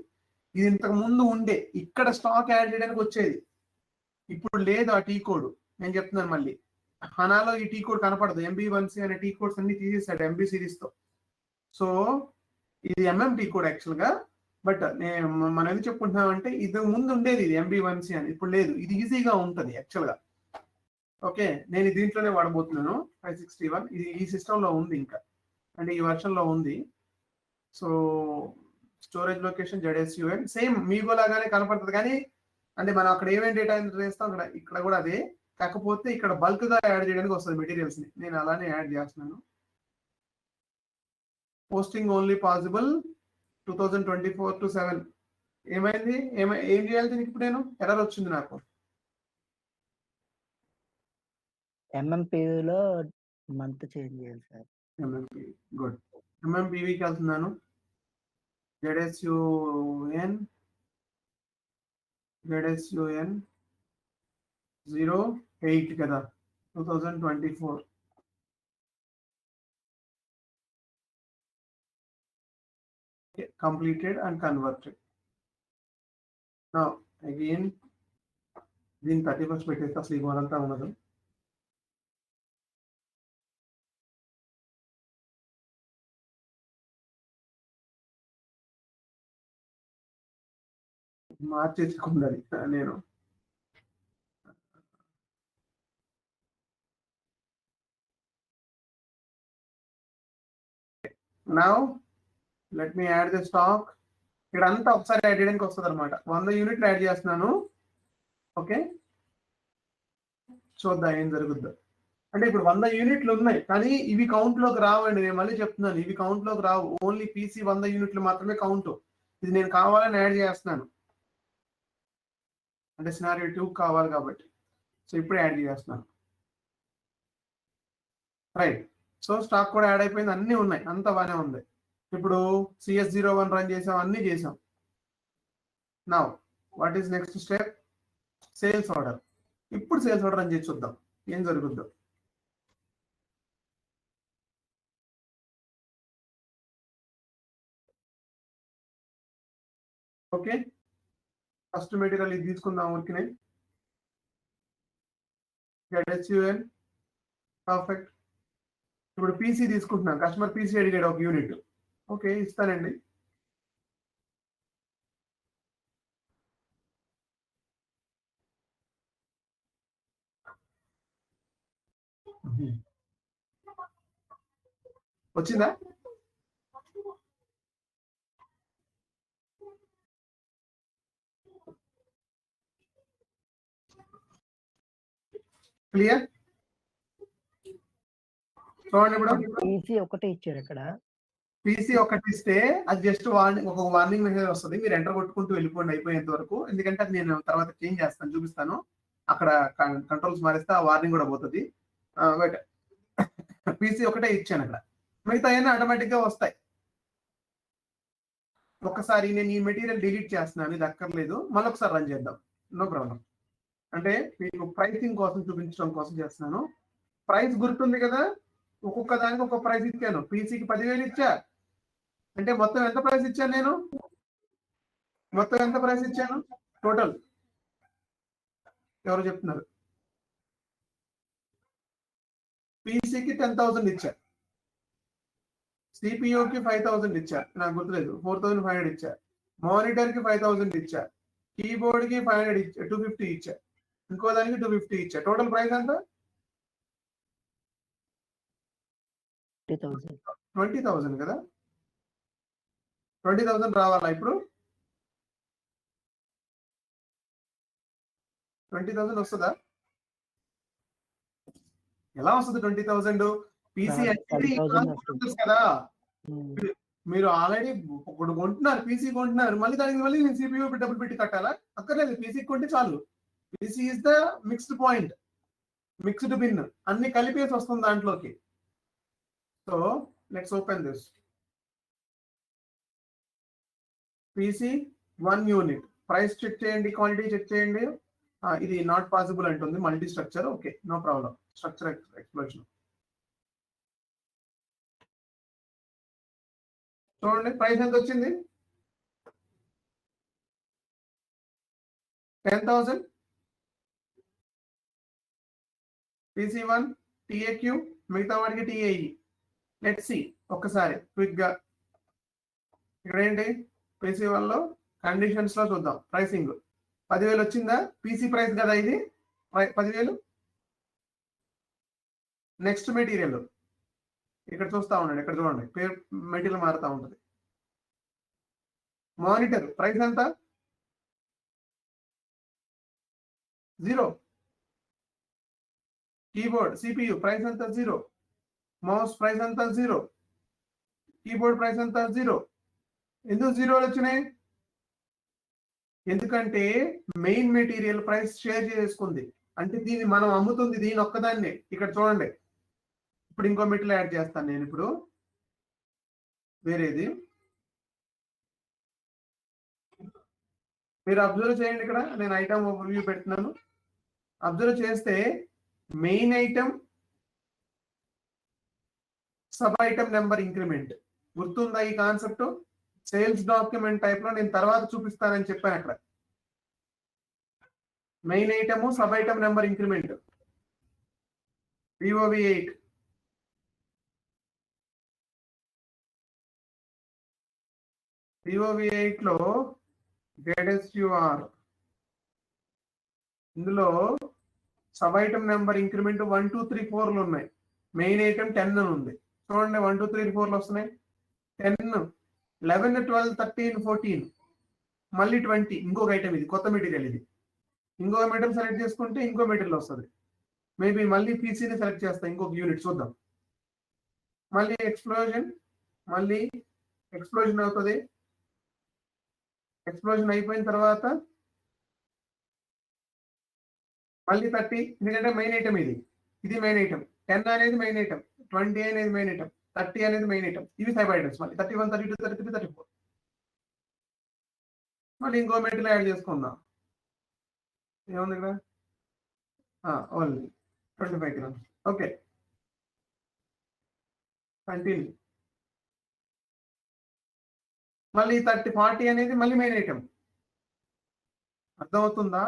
ఇది ఇంతకు ముందు ఉండే, ఇక్కడ స్టాక్ యాడ్ చేయడానికి వచ్చేది, ఇప్పుడు లేదు ఆ టీ కోడ్. నేను చెప్తున్నాను మళ్ళీ, హనాలో ఈ టీ కోడ్ కనపడదు. MB1C అనే టీ కోడ్స్ అన్ని తీసేసాడు MB సిరీస్ తో. సో ఇది MM టీ కోడ్ యాక్చువల్ గా. బట్ మనం ఎందుకు చెప్పుకుంటున్నాం అంటే ఇది ముందు ఉండేది, ఇది MB1C అని, ఇప్పుడు లేదు. ఇది ఈజీగా ఉంటుంది యాక్చువల్ గా. ఓకే, నేను దీంట్లోనే వాడబోతున్నాను 561. ఇది ఈ సిస్టమ్ లో ఉంది, ఇంకా అంటే ఈ వర్షన్ లో ఉంది. So storage location ZSUN same MIGO లాగానే కనపడుతుంది, కానీ అంటే మనం అక్కడ ఏమేమి డేటా ఎంటర్ చేస్తాం ఇక్కడ కూడా అదే, కాకపోతే ఇక్కడ బల్క్ గా యాడ్ చేయడానికి వస్తుంది మెటీరియల్స్ ని. నేను అలానే యాడ్ చేస్తున్నాను. Posting only possible 2024 to 7. ఏమైంది, ఏం చేయాలి దీనికి? ఇప్పుడు నేను ఎర్రర్ వచ్చింది నాకు. MMPలో మంత్ చేంజ్ చేయాలి సార్. MMPV good. MMPVకి వెళ్తున్నాను. ZSUN 08 కదా, 2024. Completed and converted. Now again దీని 31st పెట్టేస్తే అసలు ఈ గోలంతా ఉండదు. మార్చేసుకుండాలి నేను. Now let me add the stock. ఇక్కడ అంతా ఒకసారి యాడ్ చేయడానికి వస్తుంది అనమాట. 100 యూనిట్లు యాడ్ చేస్తున్నాను. ఓకే, చూద్దాం ఏం జరుగుద్దో. అంటే ఇప్పుడు 100 యూనిట్లు ఉన్నాయి, కానీ ఇవి కౌంట్ లోకి రావండి. నేను మళ్ళీ చెప్తున్నాను, ఇవి కౌంట్ లోకి రావు. ఓన్లీ పీసీ 100 యూనిట్లు మాత్రమే కౌంట్. ఇది నేను కావాలని యాడ్ చేస్తున్నాను. అంటే సినారియో 2 కావాలి కాబట్టి. సో ఇప్పుడు యాడ్ చేస్తున్నాను. రైట్. సో స్టాక్ కూడా యాడ్ అయిపోయింది, అన్నీ ఉన్నాయి, అంత బాగానే ఉంది. ఇప్పుడు CS01 రన్ చేసాం, అన్నీ చేసాం. Now what is next step? Sales order. ఇప్పుడు సేల్స్ ఆర్డర్ రన్ చేసి చూద్దాం ఏం జరుగుద్దో. ఓకే, ఫస్ట్ మెటీరియల్ ఇది తీసుకుందాం ఊరికినే. SUN perfect. ఇప్పుడు PC తీసుకుంటున్నాం, కస్టమర్ PC అడిగాడు ఒక యూనిట్. ఓకే ఇస్తానండి. వచ్చిందా? క్లియర్? చూడండి ఇప్పుడు PC ఒకటే ఇచ్చారు ఇక్కడ. PC ఒకటి ఇస్తే అది జస్ట్ ఒక వార్నింగ్ మెసేజ్ వస్తుంది, మీరు ఎంటర్ కొట్టుకుంటూ వెళ్ళిపోండి అయిపోయేంత వరకు. ఎందుకంటే అది నేను తర్వాత చేంజ్ చేస్తాను, చూపిస్తాను. అక్కడ కంట్రోల్స్ మారిస్తే ఆ వార్నింగ్ కూడా పోతుంది. బట్ PC ఒకటే ఇచ్చాను అక్కడ, మిగతా అన్నీ ఆటోమేటిక్ గా వస్తాయి. ఒక్కసారి నేను ఈ మెటీరియల్ డిలీట్ చేస్తున్నాను, ఇది అక్కర్లేదు, మళ్ళీ ఒకసారి రన్ చేద్దాం, నో ప్రాబ్లం. అంటే మీకు ప్రైసింగ్ కోసం చూపించడం కోసం చేస్తున్నాను. ప్రైస్ గుర్తుంది కదా, ఒక్కొక్క దానికి ఒక్కొక్క ప్రైస్ ఇచ్చాను. PCకి 10,000 ఇచ్చా అంటే మొత్తం ఎంత ప్రైస్ ఇచ్చాను నేను? మొత్తం ఎంత ప్రైస్ ఇచ్చాను టోటల్? ఎవరు చెప్తున్నారు? PCకి 10,000 ఇచ్చా, CPUకి 5,000 ఇచ్చా, నాకు గుర్తులేదు, 4,500 ఇచ్చా. మానిటర్కి 5,000 ఇచ్చా, కీబోర్డ్కి 500 ఇచ్చా, 250 ఇచ్చా, ఇంకో దానికి 250 ఇచ్చా. టోటల్ ప్రైస్ ఎంత? 20,000 కదా. 20,000 రావాలా ఇప్పుడు? 20,000 వస్తుందా? ఎలా వస్తుంది 20,000? PC కదా, మీరు ఆల్రెడీ ఒకటి కొంటున్నారు, PC కొంటున్నారు, మళ్ళీ దానికి మళ్ళీ నేను CPU డబ్బులు పెట్టి కట్టాలా? అక్కర్లేదు, PC కొంటే చాలు. PC is the mixed point, mixed bin, అన్ని కలిపేసి వస్తుంది దాంట్లోకి. So let's open this. PC 1 unit, price check చేయండి, క్వాంటిటీ చెక్ చేయండి. ఇది నాట్ పాసిబుల్ అంటుంది, multi structure. Okay no problem, structure explosion. చూడండి ప్రైస్ ఎంత వచ్చింది? 10,000. PC1 TAQ, మిగతా వాడికి TAE. లెట్స్ సి ఒక్కసారి క్విక్ గా. ఇక్కడ ఏంటి PC1 లో కండిషన్స్ లో చూద్దాం. ప్రైసింగ్ 10,000 వచ్చిందా? PC ప్రైస్ కదా ఇది, 10,000. నెక్స్ట్ మెటీరియల్ ఇక్కడ చూస్తా ఉండండి, ఇక్కడ చూడండి పేరు మెటీరియల్ మారుతా ఉంటుంది. మానిటర్ ప్రైస్ ఎంత? 0. కీబోర్డ్ CPU ప్రైస్ ఎంత? 0. మౌస్ ప్రైస్ ఎంత? 0. కీబోర్డ్ ప్రైస్ ఎంత? 0. ఎందుకు 0 వచ్చినాయి? ఎందుకంటే మెయిన్ మెటీరియల్ ప్రైస్ షేర్ చేసుకుంది, అంటే దీన్ని మనం అమ్ముతుంది దీని ఒక్కదాన్ని. ఇక్కడ చూడండి, ఇప్పుడు ఇంకో మెటీరియల్ యాడ్ చేస్తాను నేను. ఇప్పుడు వేరేది మీరు అబ్జర్వ్ చేయండి. ఇక్కడ నేను ఐటమ్ ఓవర్వ్యూ పెడుతున్నాను, అబ్జర్వ్ చేస్తే main item, sub item number increment. గుర్తుందా ఈ కాన్సెప్ట్? సేల్స్ డాక్యుమెంట్ టైప్ లో నేను తర్వాత చూపిస్తానని చెప్పాను. అక్కడ main item, sub item number increment. VOV8 VOV8 లో ZSUR, ఇందులో సబ్ ఐటమ్ నెంబర్ ఇంక్రిమెంట్ 1 2 3 4 ఉన్నాయి. మెయిన్ ఐటమ్ 10 అని ఉంది. చూడండి 1 2 3 4 వస్తున్నాయి. 10 11 12 13 14 మళ్ళీ 20. ఇంకొక ఐటమ్, ఇది కొత్త మెటీరియల్. ఇది ఇంకొక మెటీరియల్ సెలెక్ట్ చేసుకుంటే ఇంకో మెటీరియల్ వస్తుంది. మేబీ మళ్ళీ PCని సెలెక్ట్ చేస్తాం, ఇంకొక యూనిట్ చూద్దాం. మళ్ళీ ఎక్స్ప్లోజన్, మళ్ళీ ఎక్స్ప్లోజన్ అవుతుంది. ఎక్స్ప్లోజన్ అయిపోయిన తర్వాత మళ్ళీ 30 ఎందుకంటే మెయిన్ ఐటమ్ ఇది మెయిన్ ఐటమ్. 10 అనేది మెయిన్ ఐటమ్, 20 అనేది మెయిన్ ఐటమ్, 30 అనేది మెయిన్ ఐటమ్. ఇవి సబ్ ఐటమ్స్. మళ్ళీ 31, 32, 33, 34 మళ్ళీ ఇంకో మెటీరియల్ యాడ్ చేసుకుందాం. ఏముంది ఇక్కడ? Only 25 grams. Okay, continue. మళ్ళీ 30, 40 అనేది మళ్ళీ మెయిన్ ఐటమ్. అర్థమవుతుందా?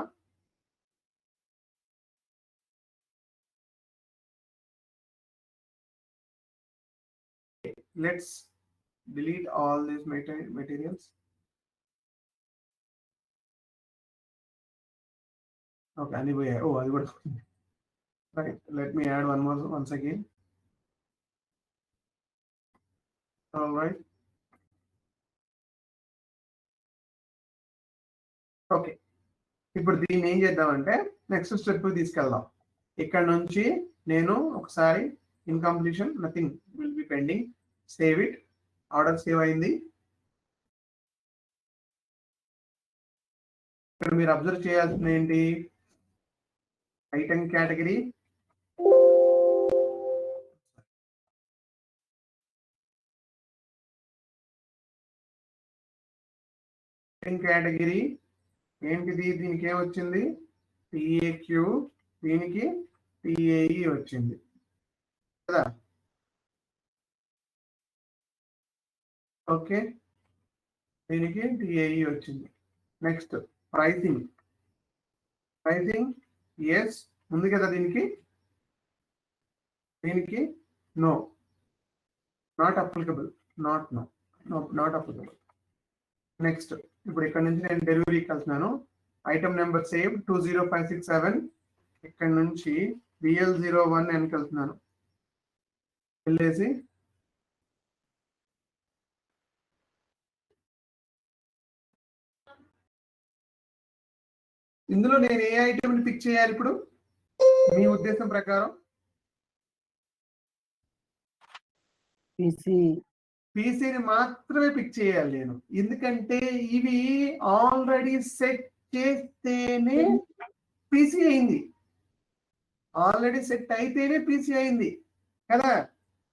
Let's delete all these materials. Okay, anyway, I would. Right, let me add one more once again. All right. Okay, ఇప్పుడు దీన్ని ఏం చేద్దామంటే నెక్స్ట్ స్టెప్ తీసుకెళ్దాం. ఇక్కడ నుంచి నేను ఒకసారి incompletion nothing will be pending, save it. Order save అయింది. ఇక్కడ మీరు అబ్జర్వ్ చేయాల్సింది ఏంటి? ఐటమ్ కేటగిరీ, కేటగిరీ ఏంటిది? దీనికి ఏమొచ్చింది? టిఏక్యూ, దీనికి టిఏఈ వచ్చింది కదా. ఓకే, దీనికి టిఏఈ వచ్చింది. Next pricing. ప్రైసింగ్ ఎస్ ఉంది కదా, దీనికి no, not applicable, not applicable. Next ఇప్పుడు ఇక్కడ నుంచి నేను డెలివరీకి వెళ్తున్నాను. Item number save 20567. ఇక్కడ నుంచి BL01 వెనక్కి వెళ్తున్నాను. వెళ్ళేసి ఇందులో నేను ఏ ఐటమ్ని పిక్ చేయాలి ఇప్పుడు మీ ఉద్దేశం ప్రకారం? పీసీని మాత్రమే పిక్ చేయాలి నేను, ఎందుకంటే ఇవి ఆల్రెడీ సెట్ చేస్తేనే పీసీ అయింది. ఆల్రెడీ సెట్ అయితేనే పీసీ అయింది కదా.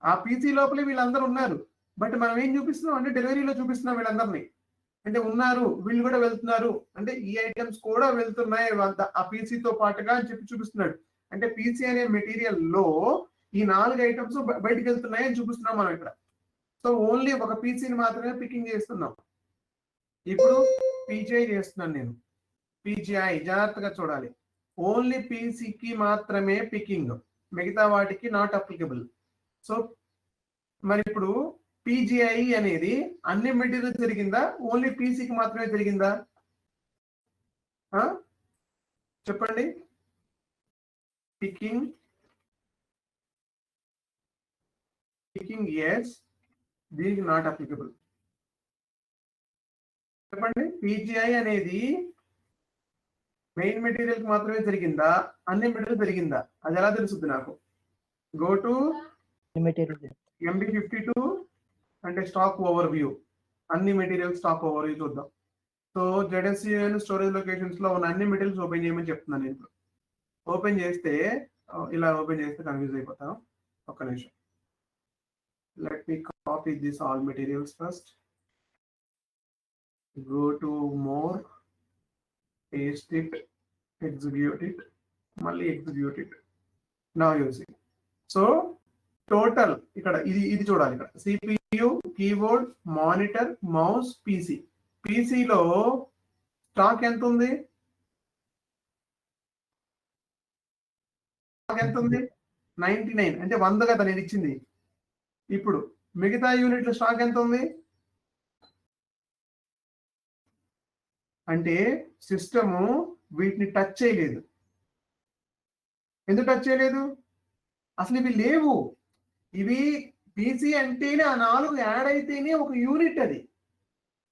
ఆ పీసీ లోపలే వీళ్ళందరూ ఉన్నారు. బట్ మనం ఏం చూపిస్తున్నాం అంటే డెలివరీలో చూపిస్తున్నాం వీళ్ళందరినీ. అంటే ఉన్నారు, వీళ్ళు కూడా వెళ్తున్నారు, అంటే ఈ ఐటమ్స్ కూడా వెళ్తున్నాయి ఆ పీసీతో పాటుగా అని చెప్పి చూపిస్తున్నాడు. అంటే పీసీ అనే మెటీరియల్ లో ఈ 4 ఐటమ్స్ బయటకు వెళ్తున్నాయి అని చూపిస్తున్నాం మనం ఇక్కడ. సో ఓన్లీ ఒక పీసీని మాత్రమే పికింగ్ చేస్తున్నాం. ఇప్పుడు పీజీఐ చేస్తున్నాను నేను. పీజీఐ జాగ్రత్తగా చూడాలి. ఓన్లీ పీసీకి మాత్రమే పికింగ్, మిగతా వాటికి నాట్ అప్లికబుల్. సో మరి ఇప్పుడు పీజీఐ అనేది అన్ని మెటీరియల్ జరిగిందా, ఓన్లీ పీసీకి మాత్రమే జరిగిందా? చెప్పండి. పికింగ్ ఎస్, దీనికి నాట్ అప్లికబుల్. చెప్పండి, పీజీఐ అనేది మెయిన్ మెటీరియల్ కి మాత్రమే జరిగిందా, అన్ని మెటీరియల్ జరిగిందా? అది ఎలా తెలుస్తుంది నాకు? గో టు MD52 అంటే స్టాక్ ఓవర్ వ్యూ, అన్ని మెటీరియల్ స్టాక్ ఓవర్ వ్యూ చూద్దాం. సో ZSCN స్టోరేజ్ లొకేషన్స్ లో ఉన్న అన్ని మెటీరియల్స్ ఓపెన్ చేయమని చెప్తున్నాను నేను. ఓపెన్ చేస్తే ఇలా ఓపెన్ చేస్తే కన్ఫ్యూజ్ అయిపోతాను. ఒక్క నిమిషం. Let me copy this all materials first. Go to more, paste it, execute it, మళ్ళీ execute it. Now you see. So total ఇక్కడ ఇది చూడాలి. ఇక్కడ CPU, keyboard, monitor, mouse, PC. PC లో స్టాక్ ఎంత ఉంది? స్టాక్ ఎంత ఉంది? 99, అంటే 100 కదా నేను ఇచ్చింది. ఇప్పుడు మిగతా యూనిట్ల స్టాక్ ఎంత ఉంది? అంటే సిస్టము వీటిని టచ్ చేయలేదు. ఎందుకు టచ్ చేయలేదు? అసలు ఇవి లేవు. ఇవి పీసీ అంటేనే ఆ 4 యాడ్ అయితేనే ఒక యూనిట్. అది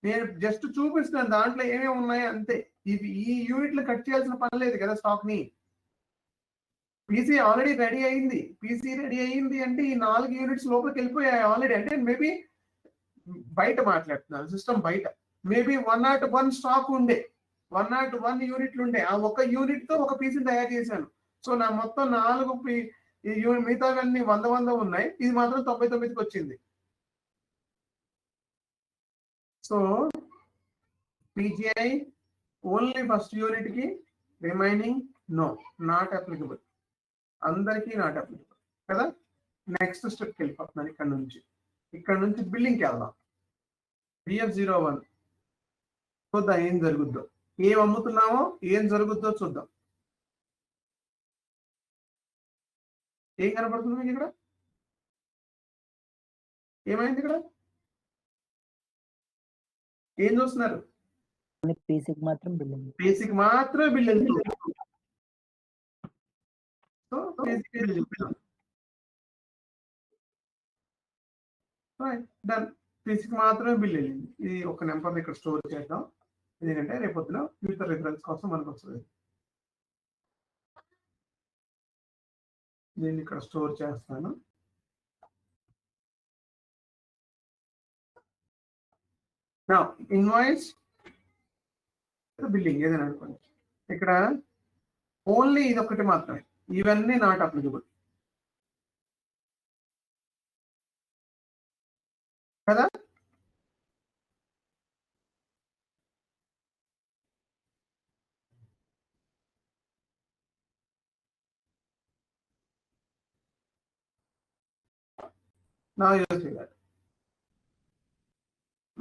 నేను జస్ట్ చూపిస్తున్నాను దాంట్లో ఏమేమి ఉన్నాయి అంతే. ఇవి ఈ యూనిట్లు కట్ చేయాల్సిన పని లేదు కదా స్టాక్ ని. పీసీ ఆల్రెడీ రెడీ అయింది. పీసీ రెడీ అయింది అంటే ఈ 4 యూనిట్స్ లోపలికి వెళ్ళిపోయాయి ఆల్రెడీ. అంటే మేబీ బయట మాట్లాడుతున్నాను, సిస్టమ్ బయట మేబీ 101 స్టాక్ ఉండే. 101 యూనిట్లు ఉండే ఆ ఒక యూనిట్ తో ఒక పీసీని తయారు చేశాను. సో నా మొత్తం 4 మిగతావన్నీ 100 ఉన్నాయి, ఇది మాత్రం 99కి వచ్చింది. So PGI only first unit కి, రిమైనింగ్ నో, నాట్ అప్లికబుల్, అందరికీ నాట్ అప్లికబుల్ కదా. నెక్స్ట్ స్టెప్కి వెళ్ళిపోతున్నాను. ఇక్కడ నుంచి బిల్లింగ్కి వెళ్దాం. BF01 చూద్దాం ఏం జరుగుద్దో, ఏం అమ్ముతున్నామో ఏం జరుగుద్దో చూద్దాం. ఏం కనపడుతుంది మీకు ఇక్కడ? ఏమైంది ఇక్కడ? ఏం చూస్తున్నారు? పీసీకి మాత్రం బిల్లింగ్. బేసిక్ మాత్రమే బిల్ వెళ్తుంది. సో డన్, బేసిక్ మాత్రమే బిల్ వెళ్ళింది. ఇది ఒక నెంబర్ ఇక్కడ స్టోర్ చేద్దాం, ఎందుకంటే రేపొద్దున ఫ్యూచర్ రిఫరెన్స్ కోసం మనకు వస్తుంది. దీన్ని ఇక్కడ స్టోర్ చేస్తాను. ఇన్వాయిస్ బిల్లింగ్ ఏదైనా అనుకోండి. ఇక్కడ ఓన్లీ ఇది ఒకటి మాత్రమే, ఇవన్నీ నాట్ అప్లికబుల్ కదా. నా యూజ్ చేయాలి.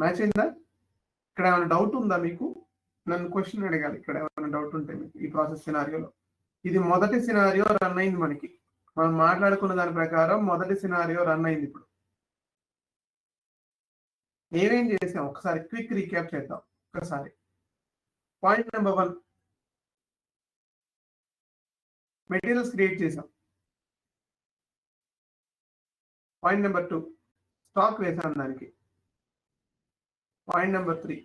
మ్యాచ్ అయిందా? ఇక్కడ ఏమైనా డౌట్ ఉందా మీకు? నన్ను క్వశ్చన్ అడగాలి ఇక్కడ ఏమైనా డౌట్ ఉంటే మీకు. ఈ ప్రాసెస్ సినారియోలో ఇది మొదటి సినారియో రన్ అయింది. మనం మాట్లాడుకున్న దాని ప్రకారం మొదటి సినారియో రన్ అయింది. ఇప్పుడు ఏమేం చేసాం ఒకసారి క్విక్ రీక్యాప్ చేద్దాం. ఒకసారి పాయింట్ నెంబర్ 1, మెటీరియల్స్ క్రియేట్ చేసాం. పాయింట్ నెంబర్ 2, స్టాక్ వేసాం దానికి. పాయింట్ నెంబర్ 3,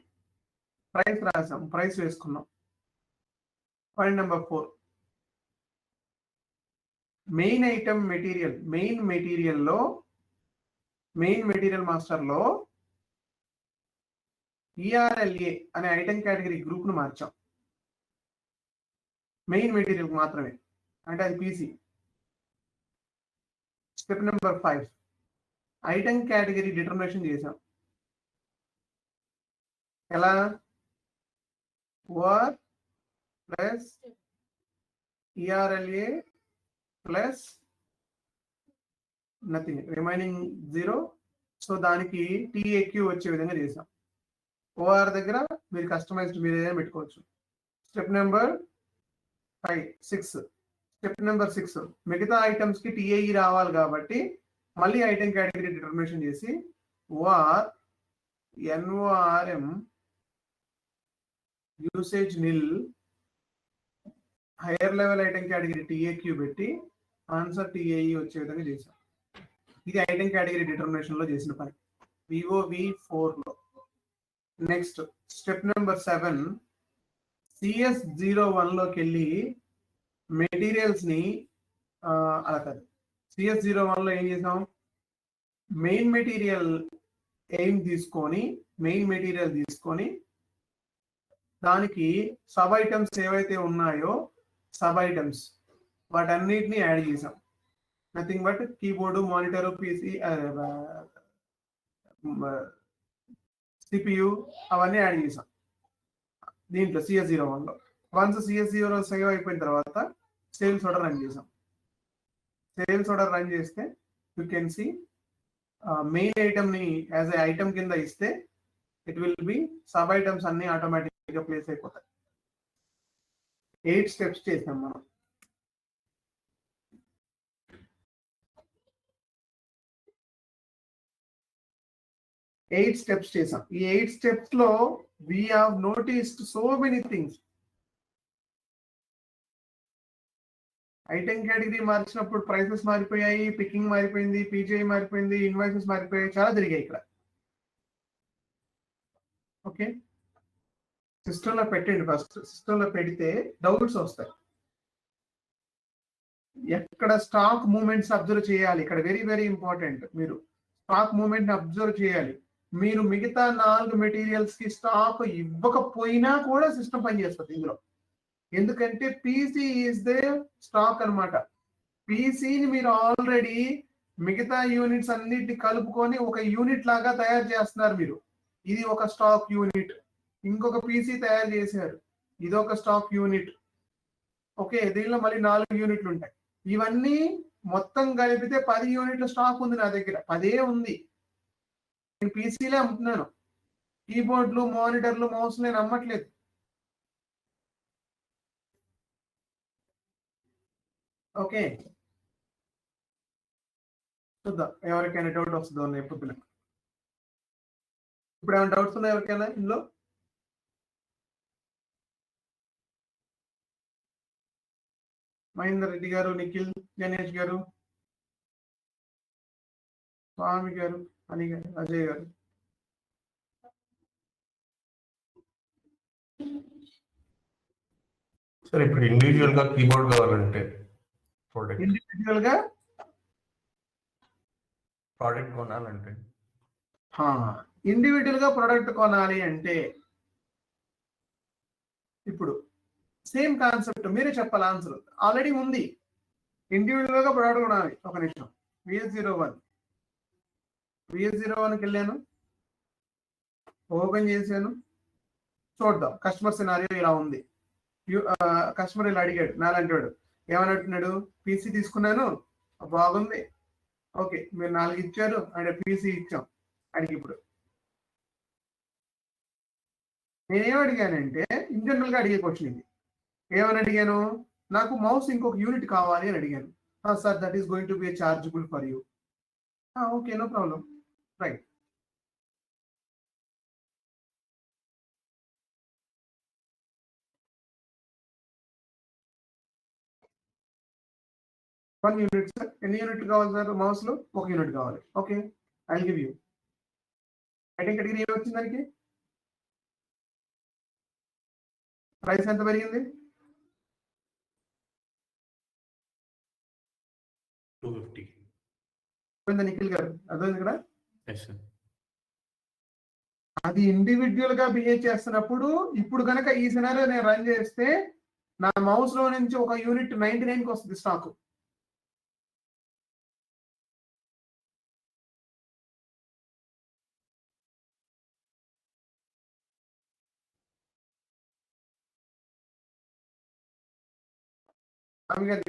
ప్రైస్ రాసాం, ప్రైస్ వేసుకున్నాం. Point number 4, main item material, main material మాస్టర్లో ERLA అనే ఐటమ్ కేటగిరీ గ్రూప్ ను మార్చాం. మెయిన్ మెటీరియల్ మాత్రమే, అంటే అది PC. Step number 5, item category determination చేసాం. ఎలా? OR plus ERLA plus nothing, remaining 0. So దానికి TAQ వచ్చే విధంగా చేసాం. OR దగ్గర మీరు కస్టమైజ్డ్ మీరు ఏదైనా పెట్టుకోవచ్చు. స్టెప్ నెంబర్ 6, స్టెప్ నెంబర్ 6, మిగతా ఐటమ్స్ కి TAE రావాలి కాబట్టి మళ్ళీ ఐటమ్ కేటగిరీ డిటర్మినేషన్ చేసి OR NORM usage nil higher level item category TAQ పెట్టి ఆన్సర్ TAE వచ్చే విధంగా చేసాం. ఇది ఐటమ్ కేటగిరీ డిటర్మినేషన్ లో చేసిన పని VOV4 లో. నెక్స్ట్ స్టెప్ నెంబర్ 7, CS01 లోకి వెళ్ళి మెటీరియల్స్ ని అలా కాదు, CS01 లో ఏం చేసాం? మెయిన్ మెటీరియల్ తీసుకొని దానికి సబ్ ఐటమ్స్ ఏవైతే ఉన్నాయో సబ్ ఐటమ్స్ వాటన్నిటిని యాడ్ చేసాం. Nothing but keyboard, monitor, PC, CPU అవన్నీ యాడ్ చేసాం దీంట్లో CS01 లో. వన్స్ CS01 సేవ్ అయిపోయిన తర్వాత సేల్స్ ఆర్డర్ రన్ చేసాం. సేల్స్ ఆర్డర్ రన్ చేస్తే you can see main item ని యాజ్ ఏ ఐటమ్ కింద ఇస్తే it will be sub items అన్ని ఆటోమేటిక్ గా ప్లేస్ అయిపోతాయి. 8 స్టెప్స్ చేసాం మనం. ఈ 8 స్టెప్స్ లో we have noticed so many things. Item category మార్చినప్పుడు ప్రైసెస్ మారిపోయాయి, పికింగ్ మారిపోయింది, PGI మారిపోయింది, ఇన్వాయిసెస్ మారిపోయాయి, చాలా జరిగాయి ఇక్కడ. ఓకే, సిస్టంలో పెట్టండి. ఫస్ట్ సిస్టంలో పెడితే డౌట్స్ వస్తాయి. ఎక్కడ స్టాక్ మూవ్మెంట్స్ అబ్జర్వ్ చేయాలి, ఇక్కడ వెరీ వెరీ ఇంపార్టెంట్. మీరు స్టాక్ మూవ్మెంట్ ని అబ్జర్వ్ చేయాలి. మీరు మిగతా 4 మెటీరియల్స్ కి స్టాక్ ఇవ్వకపోయినా కూడా సిస్టమ్ పనిచేస్తుంది ఇందులో. ఎందుకంటే పీసీ ఈజ్ ద స్టాక్ అనమాట. పీసీని మీరు ఆల్రెడీ మిగతా యూనిట్స్ అన్నిటిని కలుపుకొని ఒక యూనిట్ లాగా తయారు చేస్తున్నారు మీరు. ఇది ఒక స్టాక్ యూనిట్, ఇంకొక పీసీ తయారు చేశారు, ఇది ఒక స్టాక్ యూనిట్. ఓకే, దీనిలో మళ్ళీ 4 యూనిట్లు ఉంటాయి. ఇవన్నీ మొత్తం కలిపితే 10 యూనిట్ల స్టాక్ ఉంది నా దగ్గర. 10 ఉంది. నేను పీసీలే అమ్ముతున్నాను, కీబోర్డ్లు, మానిటర్లు, మౌస్ నేను అమ్మట్లేదు. ఓకే, చూద్దాం ఎవరికైనా డౌట్ వస్తుందో పొద్దున. ఇప్పుడు ఏమైనా డౌట్స్ ఉన్నాయి ఎవరికైనా ఇందులో? మహేందర్ రెడ్డి గారు, నిఖిల్, గణేష్ గారు, స్వామి గారు, అని గారు, అజయ్ గారు. సార్ ఇప్పుడు ఇండివిజువల్ గా కీబోర్డ్ కావాలంటే ఇండివిజువల్ గా ప్రోడక్ట్ కొనాలంటే ఇండివిజువల్ గా ప్రొడక్ట్ కొనాలి అంటే ఇప్పుడు సేమ్ కాన్సెప్ట్ మీరే చెప్పాలి. ఆన్సర్ ఆల్రెడీ ఉంది. ఇండివిజువల్ గా ప్రొడక్ట్ కొనాలి. ఒక నిమిషం. VS01కి వెళ్ళాను, ఓపెన్ చేశాను, చూద్దాం. కస్టమర్ సినారియో ఇలా ఉంది. కస్టమర్ ఇలా అడిగాడు, నాలంటాడు. ఏమని అంటున్నాడు? పీసీ తీసుకున్నాను, బాగుంది, ఓకే మీరు 4 ఇచ్చారు అంటే పీసీ ఇచ్చాం. అడిగి ఇప్పుడు నేనేం అడిగానంటే ఇన్ జనరల్ గా అడిగే క్వశ్చన్ ఇది. ఏమని అడిగాను? నాకు మౌస్ ఇంకొక యూనిట్ కావాలి అని అడిగాను. Sir that is going to be chargeable for you. Okay, no problem, right. One unit sir. ఎన్ని యూనిట్ కావాలి సార్? మౌస్ లో 1 యూనిట్ కావాలి. Okay, I give you. Writing category ఏమొచ్చింది దానికి? ప్రైస్ ఎంత పెరిగింది? 250. నిఖిల్ గారు అర్థమైంది ఇక్కడ. Yes, sir. అది ఇండివిజువల్ గా బిహేవ్ చేస్తున్నప్పుడు ఇప్పుడు కనుక ఈ సినారియో నేను రన్ చేస్తే నా మౌస్ లో నుంచి ఒక యూనిట్ 99కి వస్తుంది స్టాక్.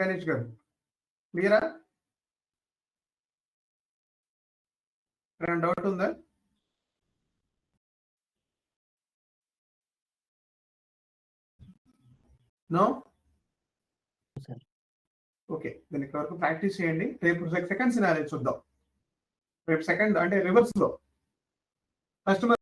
గణేష్ గారు క్లియరా? డౌట్ ఉందా? నో? ఓకే, దాని ఇక్కడ వరకు ప్రాక్టీస్ చేయండి. రేపు సెకండ్ సినారియో చూద్దాం. రేపు సెకండ్ అంటే రివర్స్ లో కస్టమర్